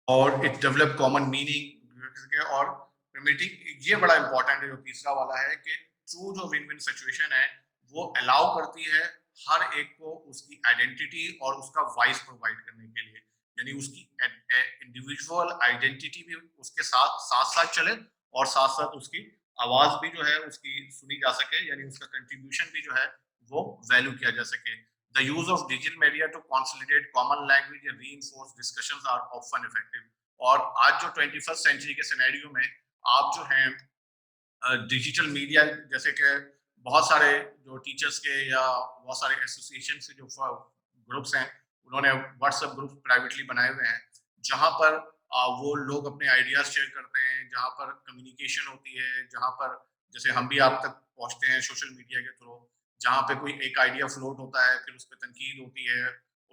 और इट डेवलप कॉमन मीनिंग और मीटिंग। ये बड़ा इंपॉर्टेंट है जो तीसरा वाला है कि ट्रू जो विन विन सिचुएशन है वो अलाउ करती है हर एक को उसकी आइडेंटिटी और उसका वॉइस प्रोवाइड करने के लिए। यानी उसकी इंडिविजुअल आइडेंटिटी भी उसके साथ साथ साथ चले, और साथ साथ उसकी आवाज भी जो है उसकी सुनी जा सके, यानी उसका कंट्रीब्यूशन भी जो है वो वैल्यू किया जा सके। The use of digital media to consolidate common language and reinforce discussions are often effective. और आज जो 21st सेंचुरी के सिनेरियो में आप जो हैं डिजिटल मीडिया, जैसे कि बहुत सारे जो टीचर्स के या बहुत सारे एसोसिएशन के जो ग्रुप्स हैं, उन्होंने व्हाट्सएप ग्रुप प्राइवेटली बनाए हुए हैं जहां पर वो लोग अपने आइडियाज शेयर करते हैं, जहां पर कम्युनिकेशन होती है, जहां पर जैसे हम भी आप तक पहुंचते हैं सोशल मीडिया के थ्रू, जहां पे कोई एक आइडिया फ्लोट होता है, फिर उस पर तनकीद होती है,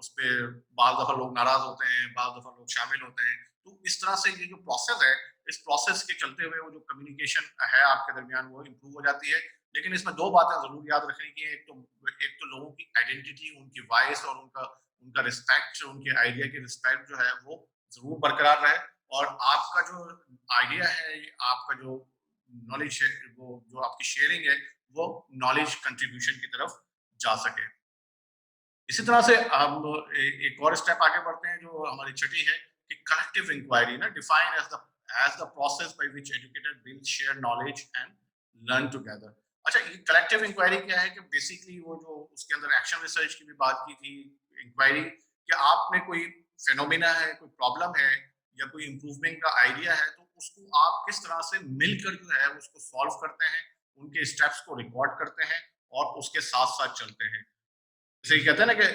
उस पर बाल दफा लोग नाराज होते हैं, बाल दफा लोग शामिल होते हैं। तो इस तरह से ये जो प्रोसेस है, इस प्रोसेस के चलते हुए वो जो कम्युनिकेशन है आपके दरमियान वो इम्प्रूव हो जाती है। लेकिन इसमें दो बातें जरूर याद रखने की है। एक तो लोगों की आइडेंटिटी, उनकी वॉइस और उनका उनका रिस्पेक्ट, उनके आइडिया की रिस्पेक्ट जो है वो जरूर बरकरार रहे, और आपका जो आइडिया है, आपका जो नॉलेज है, वो जो आपकी शेयरिंग है वो नॉलेज कंट्रीब्यूशन की तरफ जा सके। इसी तरह से हम एक और स्टेप आगे बढ़ते हैं जो हमारी छठी है कि कलेक्टिव इंक्वायरी ना define as the process by which educated will share knowledge and learn together. अच्छा, ये कलेक्टिव इंक्वायरी क्या है? कि बेसिकली वो जो उसके अंदर एक्शन रिसर्च की भी बात की थी, इंक्वायरी, कि आपने कोई फेनोमेना है, कोई प्रॉब्लम है या कोई इम्प्रूवमेंट का आइडिया है, तो उसको आप किस तरह से मिलकर जो है उसको सॉल्व करते हैं, उनके स्टेप्स को रिकॉर्ड करते हैं और उसके साथ साथ चलते हैं। जैसे ये कहते हैं ना कि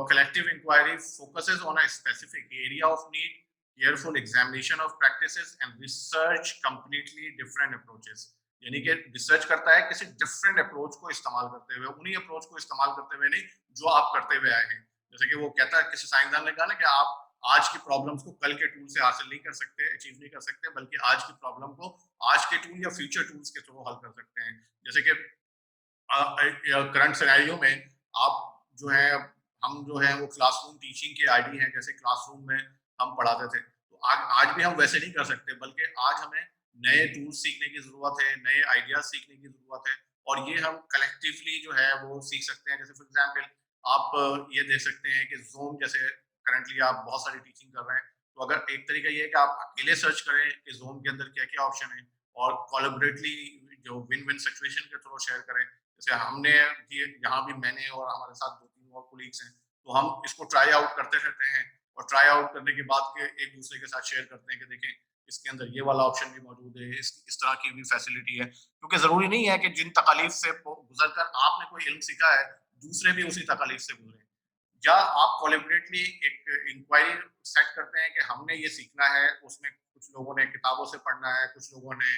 collective inquiry focuses on a specific area of need, careful examination of practices and research completely different approaches. यानी कि रिसर्च करता है किसी डिफरेंट अप्रोच को इस्तेमाल करते हुए, उन्हीं अप्रोच को इस्तेमाल करते हुए नहीं जो आप करते हुए आए हैं। जैसे कि वो कहता है, किसी साइंसदान ने कहा ना कि आप आज की प्रॉब्लम्स को कल के टूल से हासिल नहीं कर सकते, अचीव नहीं कर सकते, बल्कि आज की प्रॉब्लम को आज के टूल या फ्यूचर टूल्स के थ्रू हल कर सकते हैं। जैसे कि करंट सिनेरियो में आप जो है, हम जो है वो क्लासरूम टीचिंग के आईडी हैं, जैसे क्लासरूम में हम पढ़ाते थे, तो आज आज भी हम वैसे नहीं कर सकते, बल्कि आज हमें नए टूल्स सीखने की जरूरत है, नए आइडियाज सीखने की जरूरत है, और ये हम कलेक्टिवली जो है वो सीख सकते हैं। जैसे फॉर एग्जाम्पल आप ये देख सकते हैं कि जूम जैसे करंटली आप बहुत सारी टीचिंग कर रहे हैं, तो अगर एक तरीका ये है कि आप अकेले सर्च करें कि जूम के अंदर क्या क्या ऑप्शन है, और कोलैबोरेटली जो विन विन सिचुएशन के थ्रू शेयर करें। जैसे हमने यहाँ भी मैंने और हमारे साथ 2-3 और कोलीग्स हैं, तो हम इसको ट्राई आउट करते रहते हैं, और ट्राई आउट करने के बाद के एक दूसरे के साथ शेयर करते हैं कि देखें इसके अंदर ये वाला ऑप्शन भी मौजूद है, इस तरह की भी फैसिलिटी है। क्योंकि जरूरी नहीं है कि जिन तकालीफ से गुजर कर आपने कोई इल्म सीखा है, दूसरे भी उसी तकालीफ से गुजरे। या आप कोलैबोरेटली एक इंक्वायरी सेट करते हैं कि हमने ये सीखना है, उसमें कुछ लोगों ने किताबों से पढ़ना है, कुछ लोगों ने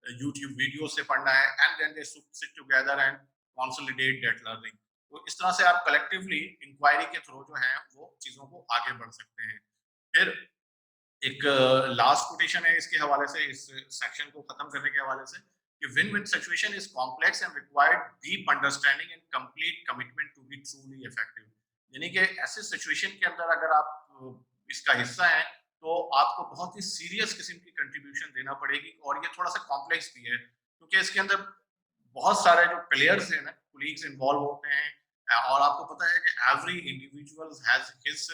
यूट्यूब वीडियो से पढ़ना है, and then they sit together and consolidate that learning. तो इस तरह से आप कलेक्टिवली इंक्वायरी के थ्रू जो है वो चीजों को आगे बढ़ सकते हैं। फिर एक लास्ट कोटेशन है इसके हवाले से, इस सेक्शन को खत्म करने के हवाले से, कि win win situation is complex and required deep understanding and complete commitment to be truly effective. यानी कि ऐसे सिचुएशन के अंदर अगर आप इसका हिस्सा हैं, तो आपको बहुत ही सीरियस किस्म की कंट्रीब्यूशन देना पड़ेगी, और ये थोड़ा सा कॉम्प्लेक्स भी है क्योंकि इसके अंदर बहुत सारे जो प्लेयर्स हैं ना, कोलीग्स इन्वॉल्व होते हैं, और आपको पता है कि एवरी इंडिविजुअल हैज हिज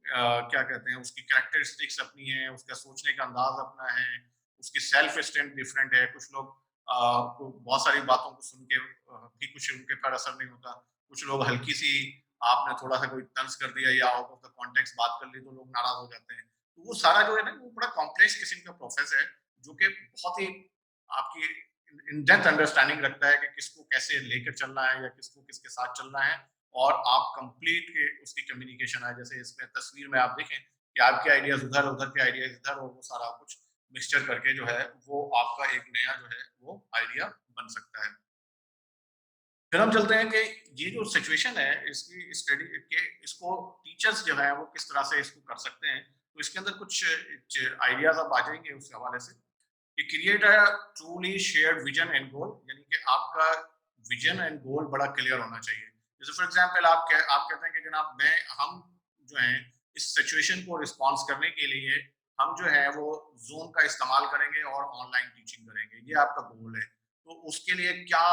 क्या कहते हैं, उसकी कैरेक्टरिस्टिक्स अपनी है, उसका सोचने का अंदाज अपना है, उसकी सेल्फ स्टैंड डिफरेंट है। कुछ लोग को बहुत सारी बातों को सुन के भी कुछ उनके पर असर नहीं होता, कुछ लोग हल्की सी आपने थोड़ा सा कोई तंज कर दिया या आउट ऑफ द कॉन्टेक्स्ट बात कर ली तो लोग नाराज हो जाते हैं। तो वो सारा जो है ना वो बड़ा कॉम्प्लेक्स किस्म का प्रोसेस है, जो कि बहुत ही आपकी इन डेप्थ अंडरस्टैंडिंग रखता है कि किसको कैसे लेकर चलना है या किसको किसके साथ चलना है, और आप कंप्लीट उसकी कम्युनिकेशन है। जैसे इसमें तस्वीर में आप देखें कि आपके आइडियाज उधर, उधर के आइडियाज इधर, और वो सारा कुछ मिक्सचर करके जो है वो आपका एक नया जो है वो आइडिया बन सकता है। फिर हम चलते हैं कि ये जो सिचुएशन है इसकी स्टडी के, इसको टीचर्स जो है वो किस तरह से इसको कर सकते हैं। तो इसके अंदर कुछ आइडियाज आप आ जाएंगे उस हवाले से कि create a truly shared vision and goal, यानी कि आपका विजन एंड गोल बड़ा क्लियर होना चाहिए। जैसे फॉर एग्जांपल आप कहते हैं कि जनाब मैं हम जो है इस सिचुएशन को रिस्पॉन्स करने के लिए हम जो है वो जूम का इस्तेमाल करेंगे और ऑनलाइन टीचिंग करेंगे, ये आपका गोल है। तो उसके लिए क्या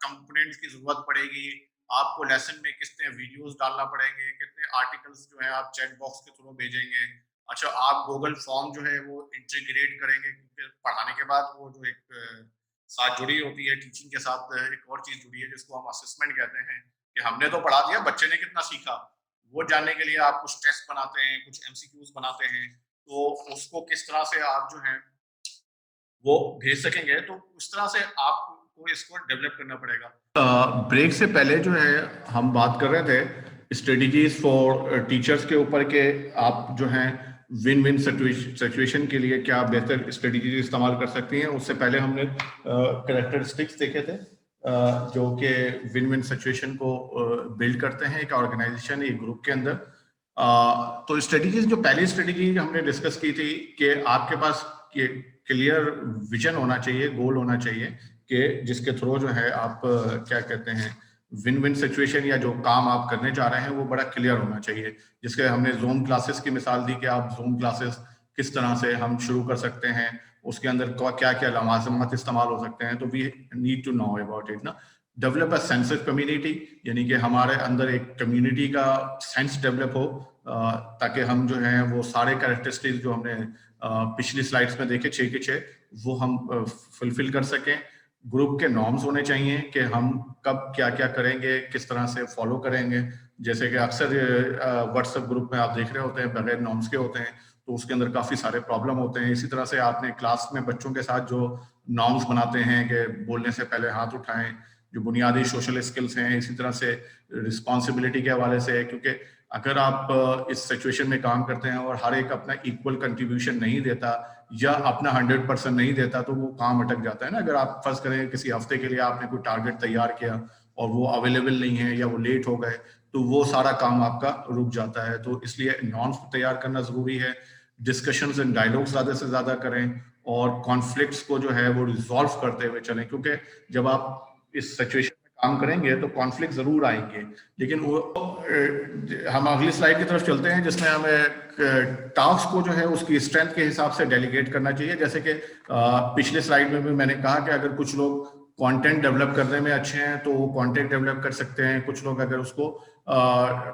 कंपोनेंट्स की जरूरत पड़ेगी, आपको लेसन में कितने वीडियोस डालना पड़ेंगे, कितने आर्टिकल्स जो है आप चैट बॉक्स के थ्रू भेजेंगे। अच्छा, आप गूगल फॉर्म जो है वो इंटीग्रेट करेंगे, क्योंकि पढ़ाने के बाद वो जो एक साथ जुड़ी होती है टीचिंग के साथ, एक और चीज जुड़ी है जिसको हम असेसमेंट कहते हैं, कि हमने तो पढ़ा दिया, बच्चे ने कितना सीखा वो जानने के लिए आप कुछ टेस्ट बनाते हैं, कुछ एमसीक्यूज बनाते हैं। तो उसको किस तरह से आप जो है वो भेज सकेंगे, तो उस तरह से आपको इसको डेवलप करना पड़ेगा। ब्रेक से पहले जो है हम बात कर रहे थे स्ट्रेटजीज फॉर टीचर्स के ऊपर के आप जो हैं विन विन सिचुएशन के लिए क्या बेहतर स्ट्रेटजीज इस्तेमाल कर सकती हैं। उससे पहले हमने कैरेक्टरिस्टिक्स देखे थे जो कि विन विन सिचुएशन को बिल्ड करते हैं एक ऑर्गेनाइजेशन, एक ग्रुप के अंदर। तो स्ट्रेटजीज, जो पहली स्ट्रेटजी हमने डिस्कस की थी कि आपके पास क्लियर विजन होना चाहिए, गोल होना चाहिए कि जिसके थ्रू जो है आप क्या कहते हैं विन विन सिचुएशन या जो काम आप करने जा रहे हैं वो बड़ा क्लियर होना चाहिए। जिसके हमने जूम क्लासेस की मिसाल दी कि आप जूम क्लासेस किस तरह से हम शुरू कर सकते हैं, उसके अंदर क्या क्या लवाजमात इस्तेमाल हो सकते हैं। तो we need to know about it ना। Develop a sense of community, यानी कि हमारे अंदर एक कम्युनिटी का सेंस डेवलप हो, ताकि हम जो है वो सारे कैरेक्टरिस्टिक्स जो हमने पिछली स्लाइड्स में देखे 6 के 6 वो हम फुलफिल कर सकें। ग्रुप के नॉर्म्स होने चाहिए कि हम कब क्या क्या करेंगे, किस तरह से फॉलो करेंगे। जैसे कि अक्सर व्हाट्सएप ग्रुप में आप देख रहे होते हैं बगैर नॉर्म्स के होते हैं, तो उसके अंदर काफी सारे प्रॉब्लम होते हैं। इसी तरह से आपने क्लास में बच्चों के साथ जो नॉर्म्स बनाते हैं कि बोलने से पहले हाथ उठाएं, जो बुनियादी सोशल स्किल्स हैं, इसी तरह से रिस्पॉन्सिबिलिटी के हवाले से है, क्योंकि अगर आप इस सिचुएशन में काम करते हैं और हर एक अपना इक्वल कंट्रीब्यूशन नहीं देता या अपना 100% नहीं देता तो वो काम अटक जाता है ना। अगर आप फर्ज करें किसी हफ्ते के लिए आपने कोई टारगेट तैयार किया और वो अवेलेबल नहीं है या वो लेट हो गए, तो वो सारा काम आपका रुक जाता है। तो इसलिए नॉर्म्स तैयार करना जरूरी है। डिस्कशंस एंड डायलॉग ज्यादा से ज्यादा करें और कॉन्फ्लिक्ट्स को जो है वो रिजॉल्व करते हुए चलें, क्योंकि जब आप इस सिचुएशन में काम करेंगे तो कॉन्फ्लिक्ट जरूर आएंगे। लेकिन वो हम अगली स्लाइड की तरफ चलते हैं जिसमें हमें टास्क को जो है उसकी स्ट्रेंथ के हिसाब से डेलीगेट करना चाहिए। जैसे कि पिछले स्लाइड में भी मैंने कहा कि अगर कुछ लोग कंटेंट डेवलप करने में अच्छे हैं तो वो कंटेंट डेवलप कर सकते हैं। कुछ लोग अगर उसको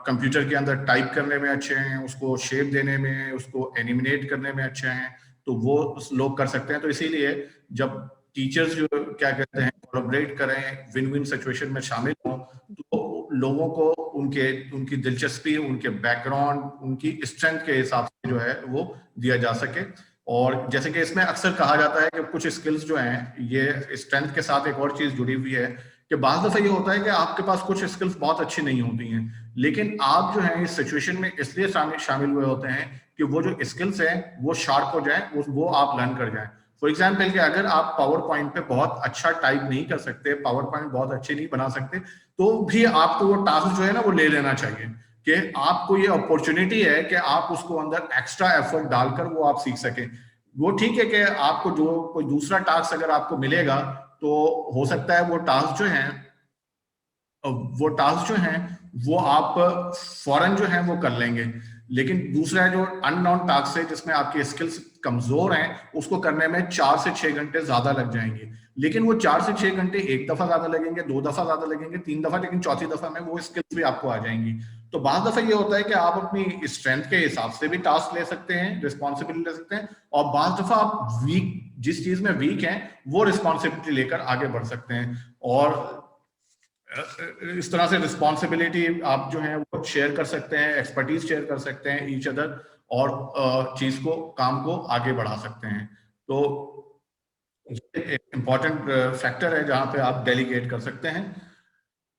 कंप्यूटर के अंदर टाइप करने में अच्छे हैं, उसको शेप देने में, उसको एनिमिनेट करने में अच्छे हैं, तो वो लोग कर सकते हैं। तो इसीलिए जब टीचर्स जो क्या कहते हैं कोलैबोरेट करें, विन विन सिचुएशन में शामिल हों, तो लोगों को उनकी दिलचस्पी, उनके बैकग्राउंड, उनकी स्ट्रेंथ के हिसाब से जो है वो दिया जा सके। और जैसे कि इसमें अक्सर कहा जाता है कि कुछ स्किल्स जो हैं ये स्ट्रेंथ के साथ एक और चीज जुड़ी हुई है कि बाज़ दफा ये होता है कि आपके पास कुछ स्किल्स बहुत अच्छी नहीं होती हैं, लेकिन आप जो है इस सिचुएशन में इसलिए शामिल हुए होते हैं कि वो जो स्किल्स हैं वो शार्प हो जाए, वो आप लर्न कर जाएं। फॉर एग्जाम्पल कि अगर आप पावर पॉइंट पे बहुत अच्छा टाइप नहीं कर सकते, पावर पॉइंट बहुत अच्छे नहीं बना सकते, तो भी आपको वो टास्क जो है ना वो ले लेना चाहिए कि आपको ये अपॉर्चुनिटी है कि आप उसको अंदर एक्स्ट्रा एफर्ट डालकर वो आप सीख सकें। वो ठीक है कि आपको जो कोई दूसरा टास्क अगर आपको मिलेगा तो हो सकता है वो टास्क जो हैं वो आप फौरन जो है वो कर लेंगे, लेकिन दूसरा जो अननोन टास्क है जिसमें आपकी स्किल्स कमजोर हैं उसको करने में 4 से 6 घंटे ज्यादा लग जाएंगे। लेकिन वो 4 से 6 घंटे एक दफा ज्यादा लगेंगे, 2 दफा ज्यादा लगेंगे, 3 दफा, लेकिन चौथी दफा में वो स्किल्स भी आपको आ जाएंगी। तो बाद दफा ये होता है कि आप अपनी स्ट्रेंथ के हिसाब से भी टास्क ले सकते हैं, रिस्पॉन्सिबिलिटी ले सकते हैं, और बाद दफा आप जिस चीज में वीक हैं वो रिस्पॉन्सिबिलिटी लेकर आगे बढ़ सकते हैं। और इस तरह से रिस्पॉन्सिबिलिटी आप जो है वो शेयर कर सकते हैं, एक्सपर्टीज शेयर कर सकते हैं ईच अदर, और चीज को, काम को आगे बढ़ा सकते हैं। तो इम्पॉर्टेंट फैक्टर है जहां पे आप डेलीगेट कर सकते हैं।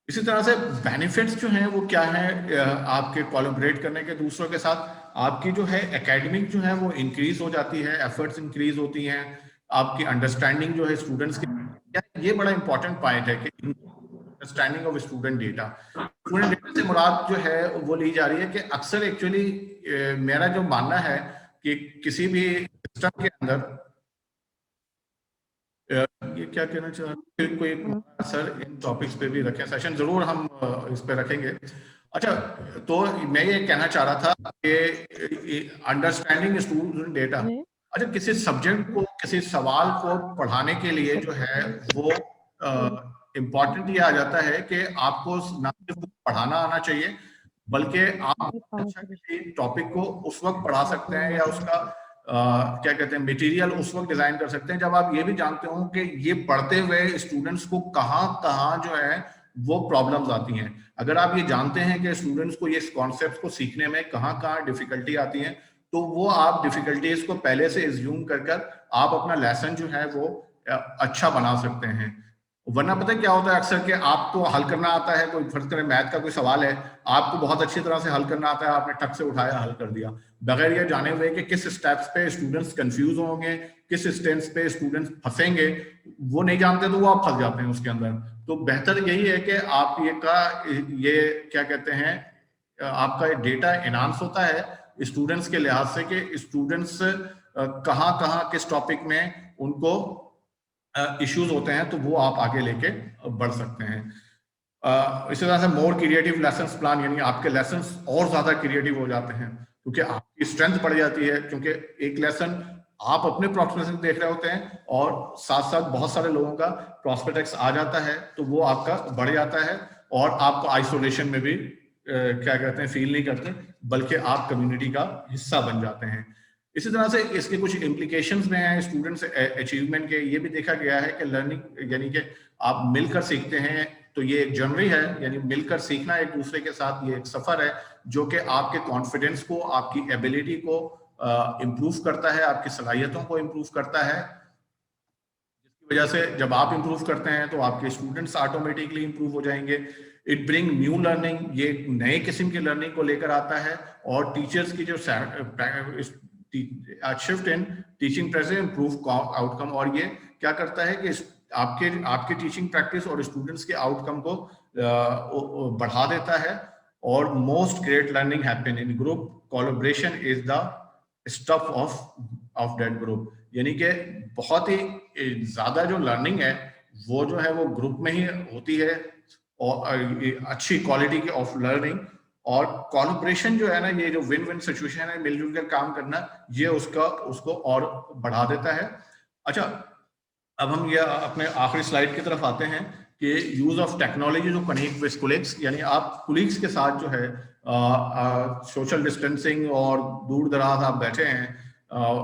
इसी तरह से बेनिफिट्स जो हैं वो क्या हैं आपके कोलैबोरेट करने के दूसरों के साथ, आपकी जो है एकेडमिक जो है वो इंक्रीज हो जाती है, एफर्ट्स इंक्रीज होती हैं, आपकी अंडरस्टैंडिंग जो है स्टूडेंट्स की, ये बड़ा इंपॉर्टेंट पॉइंट है कि understanding of student data. Student data से मुराद जो है वो ली जा रही है कि अक्सर एक्चुअली मेरा जो मानना है कि किसी भी सिस्टम के अंदर ये क्या कहना चाह रहे हैं, कोई सर इन टॉपिक्स पे भी रखें सेशन, जरूर हम इस पे रखेंगे। अच्छा, तो मैं ये कहना चाह रहा था कि अंडरस्टैंडिंग स्टूडेंट डेटा, अच्छा किसी सब्जेक्ट को, किसी सवाल को पढ़ाने के लिए जो है वो इम्पोर्टेंट ये आ जाता है कि आपको ना सिर्फ पढ़ाना आना चाहिए, बल्कि आप अच्छा किसी टॉपिक को उस वक्त पढ़ा सकते हैं या उसका क्या कहते हैं मटेरियल उस वक्त डिजाइन कर सकते हैं जब आप ये भी जानते हो कि ये पढ़ते हुए स्टूडेंट्स को कहाँ कहाँ जो है वो प्रॉब्लम्स आती हैं। अगर आप ये जानते हैं कि स्टूडेंट्स को ये कॉन्सेप्ट को सीखने में कहाँ कहाँ डिफिकल्टी आती है, तो वो आप डिफिकल्टीज को पहले से एज्यूम कर कर आप अपना लेसन जो है वो अच्छा बना सकते हैं। वरना पता है क्या होता है अक्सर कि आपको हल करना आता है, कोई फर्ज करें मैथ का कोई सवाल है, आपको बहुत अच्छी तरह से हल करना आता है, आपने टक से उठाया हल कर दिया, बगैर ये जाने हुए कि किस स्टेप्स पे स्टूडेंट्स कंफ्यूज होंगे, किस स्टेप्स पे स्टूडेंट्स फंसेंगे, वो नहीं जानते तो वो आप फंस जाते हैं उसके अंदर। तो बेहतर यही है कि आप ये क्या कहते हैं आपका डेटा एनहांस होता है स्टूडेंट्स के लिहाज से कि स्टूडेंट्स कहाँ कहाँ किस टॉपिक में उनको इश्यूज होते हैं, तो वो आप आगे लेके बढ़ सकते हैं। इसी तरह से मोर क्रिएटिव लेसन प्लान, यानी आपके लेसन और ज्यादा क्रिएटिव हो जाते हैं क्योंकि आपकी स्ट्रेंथ बढ़ जाती है, क्योंकि एक लेसन आप अपने प्रॉस्पेक्ट देख रहे होते हैं और साथ साथ बहुत सारे लोगों का प्रॉस्पेक्ट आ जाता है, तो वो आपका बढ़ जाता है और आपको आइसोलेशन में भी क्या कहते हैं फील नहीं करते, बल्कि आप कम्युनिटी का हिस्सा बन जाते हैं। इसी तरह से इसके कुछ इम्प्लीकेशंस में हैं स्टूडेंट्स अचीवमेंट के, ये भी देखा गया है कि लर्निंग यानी कि आप मिलकर सीखते हैं, तो ये एक जर्नी है, यानी मिलकर सीखना एक दूसरे के साथ, ये एक सफर है जो कि आपके कॉन्फिडेंस को, आपकी एबिलिटी को इम्प्रूव करता है, आपकी सलाहियतों को इम्प्रूव करता है, जिसकी वजह से जब आप इम्प्रूव करते हैं तो आपके स्टूडेंट्स ऑटोमेटिकली इम्प्रूव हो जाएंगे। इट ब्रिंग न्यू लर्निंग, ये नए किस्म की लर्निंग को लेकर आता है, और टीचर्स की जो shift in teaching present improve outcome, और ये क्या करता है कि आपके आपकी टीचिंग प्रैक्टिस और स्टूडेंट्स के आउटकम को बढ़ा देता है। और most great learning happen in group, collaboration is the stuff of that group, यानी कि बहुत ही ज्यादा जो लर्निंग है वो जो है वो ग्रुप में ही होती है, और अच्छी क्वालिटी की ऑफ लर्निंग और कोलैबोरेशन जो है ना, ये जो विन विन सिचुएशन है, मिलजुल कर काम करना, ये उसको और बढ़ा देता है। अच्छा, अब हम ये अपने आखिरी स्लाइड की तरफ आते हैं कि यूज ऑफ टेक्नोलॉजी जो कनेक्ट विद कुलीग्स, यानी आप कुलीग्स के साथ जो है सोशल डिस्टेंसिंग और दूर दराज आप बैठे हैं,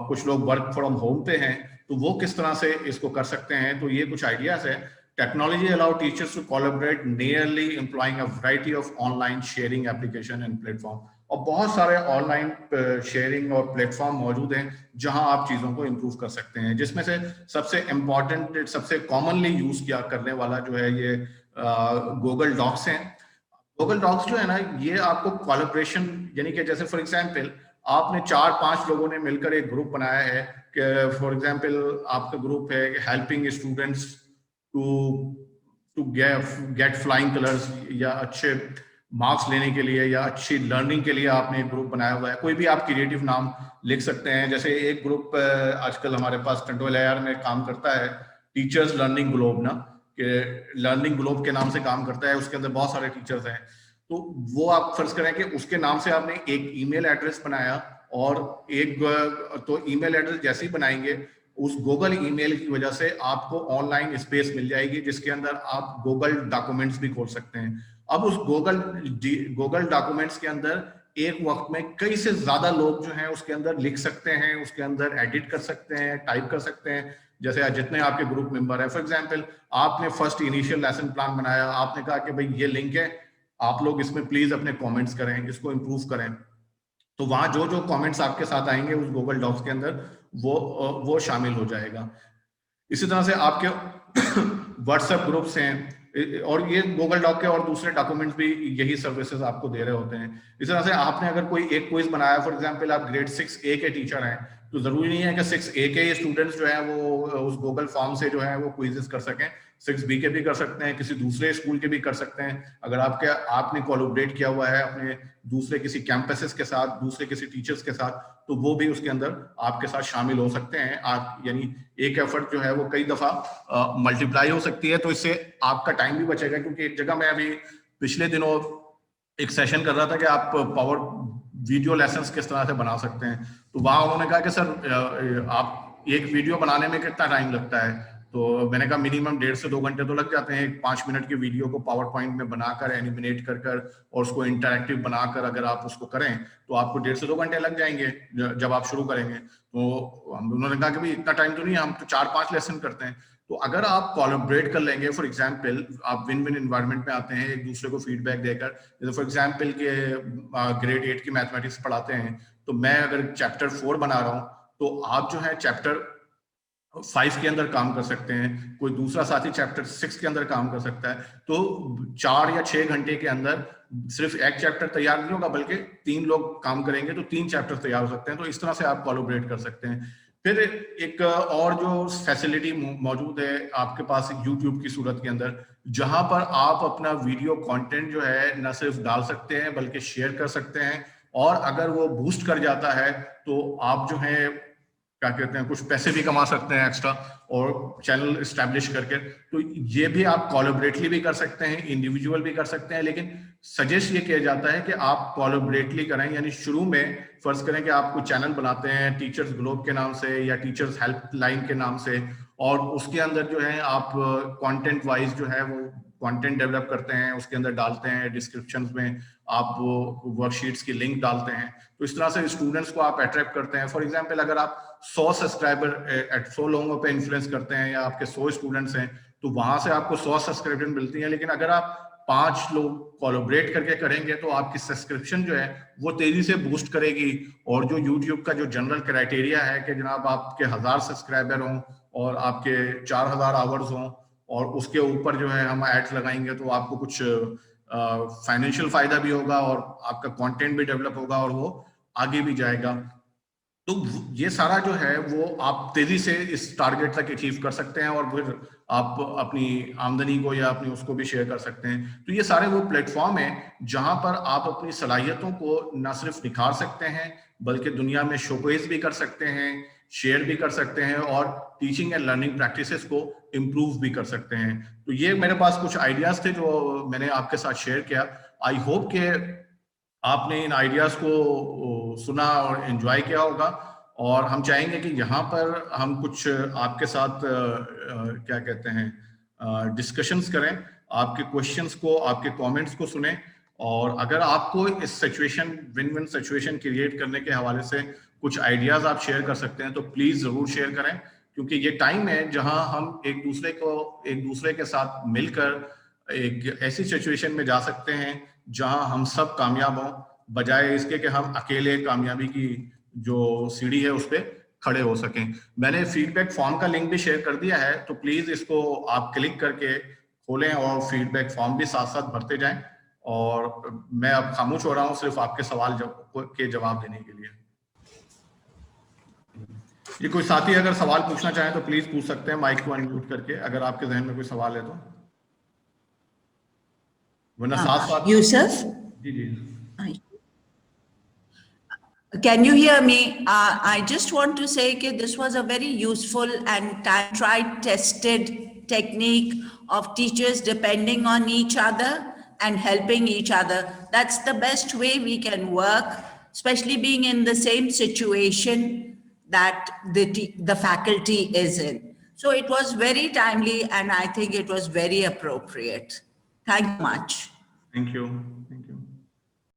कुछ लोग वर्क फ्रॉम होम पे हैं, तो वो किस तरह से इसको कर सकते हैं, तो ये कुछ आइडियाज है। Technology allow teachers to collaborate nearly employing a variety of online sharing application and platform, और बहुत सारे ऑनलाइन शेयरिंग और प्लेटफॉर्म मौजूद हैं जहां आप चीजों को इम्प्रूव कर सकते हैं, जिसमें से सबसे इम्पॉर्टेंट, सबसे कॉमनली यूज किया करने वाला जो है ये गूगल डॉक्स हैं। गूगल डॉक्स जो है ना, ये आपको कोलैबोरेशन, यानी कि जैसे फॉर एग्जांपल आपने 4-5 लोगों ने मिलकर एक ग्रुप बनाया है कि फॉर एग्जांपल आपका ग्रुप है helping students to to get flying colours, या अच्छे मार्क्स लेने के लिए या अच्छी लर्निंग के लिए आपने एक ग्रुप बनाया हुआ है। कोई भी आप क्रिएटिव नाम लिख सकते हैं, जैसे एक ग्रुप आजकल हमारे पास टंडोल एआर में काम करता है, टीचर्स लर्निंग ग्लोब ना, कि लर्निंग ग्लोब के नाम से काम करता है, उसके अंदर बहुत सारे टीचर्स हैं, तो वो आप फर्ज करें कि उसके नाम से आपने एक ईमेल एड्रेस बनाया, और एक तो ईमेल एड्रेस जैसे ही बनाएंगे उस गूगल ईमेल की वजह से आपको ऑनलाइन स्पेस मिल जाएगी जिसके अंदर आप गूगल डॉक्यूमेंट्स भी खोल सकते हैं। अब उस गूगल डॉक्यूमेंट्स के अंदर एक वक्त में कई से ज्यादा लोग जो हैं उसके अंदर लिख सकते हैं, उसके अंदर एडिट कर सकते हैं, टाइप कर सकते हैं, जैसे जितने आपके ग्रुप मेंबर हैं। फॉर एग्जांपल आपने फर्स्ट इनिशियल लेसन प्लान बनाया, आपने कहा कि भाई ये लिंक है, आप लोग इसमें प्लीज अपने कमेंट्स करें, इसको इम्प्रूव करें, तो वहां जो जो कमेंट्स आपके साथ आएंगे उस गूगल डॉक्स के अंदर वो शामिल हो जाएगा। इसी तरह से आपके व्हाट्सएप ग्रुप्स हैं, और ये गूगल डॉक के और दूसरे डॉक्यूमेंट्स भी यही सर्विसेज आपको दे रहे होते हैं। इस तरह से आपने अगर कोई एक क्विज बनाया, फॉर एग्जांपल आप ग्रेड 6A के टीचर हैं, तो जरूरी नहीं है कि 6A के ये स्टूडेंट्स जो हैं वो उस गूगल फॉर्म से जो है वो क्विजेस कर सकें, 6B के भी कर सकते हैं, किसी दूसरे स्कूल के भी कर सकते हैं। अगर आपने कोलैबोरेट किया हुआ है अपने दूसरे किसी कैंपसेस के साथ, दूसरे किसी टीचर्स के साथ, तो वो भी उसके अंदर आपके साथ शामिल हो सकते हैं। आप यानी एक एफर्ट जो है वो कई दफा मल्टीप्लाई हो सकती है, तो इससे आपका टाइम भी बचेगा। क्योंकि एक जगह मैं अभी पिछले दिनों एक सेशन कर रहा था कि आप पावर वीडियो लेसन्स किस तरह से बना सकते हैं, तो वहां उन्होंने कहा कि सर आप एक वीडियो बनाने में कितना टाइम लगता है, तो मैंने कहा मिनिमम 1.5 से 2 घंटे तो लग जाते हैं। 5 मिनट की वीडियो को पावर पॉइंट में बनाकर एनिमेट कर और उसको इंटरैक्टिव बनाकर अगर आप उसको करें तो आपको 1.5 से 2 घंटे लग जाएंगे जब आप शुरू करेंगे। तो उन्होंने कहा कि भाई इतना टाइम तो नहीं है, हम तो 4-5 लेसन करते हैं। तो अगर आप कोलैबोरेट कर लेंगे, फॉर एग्जांपल आप विन विन एनवायरनमेंट में आते हैं एक दूसरे को फीडबैक देकर, जैसे फॉर एग्जांपल के ग्रेड 8 की मैथमेटिक्स पढ़ाते हैं, तो मैं अगर चैप्टर 4 बना रहा हूं तो आप जो है चैप्टर 5 के अंदर काम कर सकते हैं, कोई दूसरा साथी चैप्टर 6 के अंदर काम कर सकता है। तो 4 या 6 घंटे के अंदर सिर्फ एक चैप्टर तैयार नहीं होगा, बल्कि 3 लोग काम करेंगे तो 3 चैप्टर तैयार हो सकते हैं। तो इस तरह से आप कोलैबोरेट कर सकते हैं। फिर एक और जो फैसिलिटी मौजूद है आपके पास यूट्यूब की सूरत के अंदर, जहां पर आप अपना वीडियो कंटेंट जो है न सिर्फ डाल सकते हैं बल्कि शेयर कर सकते हैं, और अगर वो बूस्ट कर जाता है तो आप जो है क्या कहते हैं कुछ पैसे भी कमा सकते हैं एक्स्ट्रा, और चैनल एस्टैब्लिश करके। तो ये भी आप कोलैबोरेटली भी कर सकते हैं, इंडिविजुअल भी कर सकते हैं, लेकिन सजेस्ट ये किया जाता है कि आप कोलैबोरेटली करें। यानी शुरू में फर्ज करें कि आप कोई चैनल बनाते हैं टीचर्स ग्लोब के नाम से या टीचर्स हेल्पलाइन के नाम से, और उसके अंदर जो है आप कंटेंट वाइज जो है वो कंटेंट डेवलप करते हैं, उसके अंदर डालते हैं, डिस्क्रिप्शन में आप वो वर्कशीट्स की लिंक डालते हैं। तो इस तरह से स्टूडेंट्स को आप अट्रैक्ट करते हैं। फॉर एग्जांपल अगर आप 100 सब्सक्राइबर 100 लोगों पे इन्फ्लुएंस करते हैं, या आपके 100 स्टूडेंट्स हैं, तो वहां से आपको 100 सब्सक्रिप्शन मिलती है। लेकिन अगर आप 5 लोग कोलैबोरेट करके करेंगे तो आपकी सब्सक्रिप्शन जो है वो तेजी से बूस्ट करेगी। और जो यूट्यूब का जो जनरल क्राइटेरिया है कि जनाब आपके 1000 सब्सक्राइबर हों और आपके 4000 आवर्स हों, और उसके ऊपर जो है हम एड्स लगाएंगे, तो आपको कुछ फाइनेंशियल फायदा भी होगा और आपका कंटेंट भी डेवलप होगा और वो आगे भी जाएगा। तो ये सारा जो है वो आप तेजी से इस टारगेट तक अचीव कर सकते हैं, और फिर आप अपनी आमदनी को या अपनी उसको भी शेयर कर सकते हैं। तो ये सारे वो प्लेटफॉर्म हैं जहां पर आप अपनी सलाहियतों को न सिर्फ निखार सकते हैं बल्कि दुनिया में शोकेस भी कर सकते हैं, शेयर भी कर सकते हैं, और टीचिंग एंड लर्निंग प्रैक्टिसेस को इम्प्रूव भी कर सकते हैं। तो ये मेरे पास कुछ आइडियाज थे जो मैंने आपके साथ शेयर किया। आई होप के आपने इन आइडियाज को सुना और एंजॉय किया होगा, और हम चाहेंगे कि यहाँ पर हम कुछ आपके साथ क्या कहते हैं डिस्कशंस करें, आपके क्वेश्चंस को, आपके कमेंट्स को सुने। और अगर आपको इस situation win win situation create करने के हवाले से कुछ आइडियाज आप शेयर कर सकते हैं तो प्लीज जरूर शेयर करें, क्योंकि ये टाइम है जहां हम एक दूसरे के साथ मिलकर एक ऐसी सिचुएशन में जा सकते हैं जहां हम सब कामयाब हों, बजाय इसके कि हम अकेले कामयाबी की जो सीढ़ी है उस पर खड़े हो सकें। मैंने फीडबैक फॉर्म का लिंक भी शेयर कर दिया है, तो प्लीज इसको आप क्लिक करके खोलें और फीडबैक फॉर्म भी साथ साथ भरते जाएं। और मैं अब खामोश हो रहा हूं सिर्फ आपके सवाल के जवाब देने के लिए। ये कोई साथी अगर सवाल पूछना चाहें तो प्लीज पूछ सकते हैं माइक को अनम्यूट करके, अगर आपके जहन में कोई सवाल है तो। वरना साथ साथ
यूसुफ,
जी जी
can you hear me? I just want to say that this was a very useful and tried tested technique of teachers depending on each other and helping each other. That's the best way we can work, especially being in the same situation that the faculty is in. So it was very timely and I think it was very appropriate. Thank you much.
Thank you. Thank you.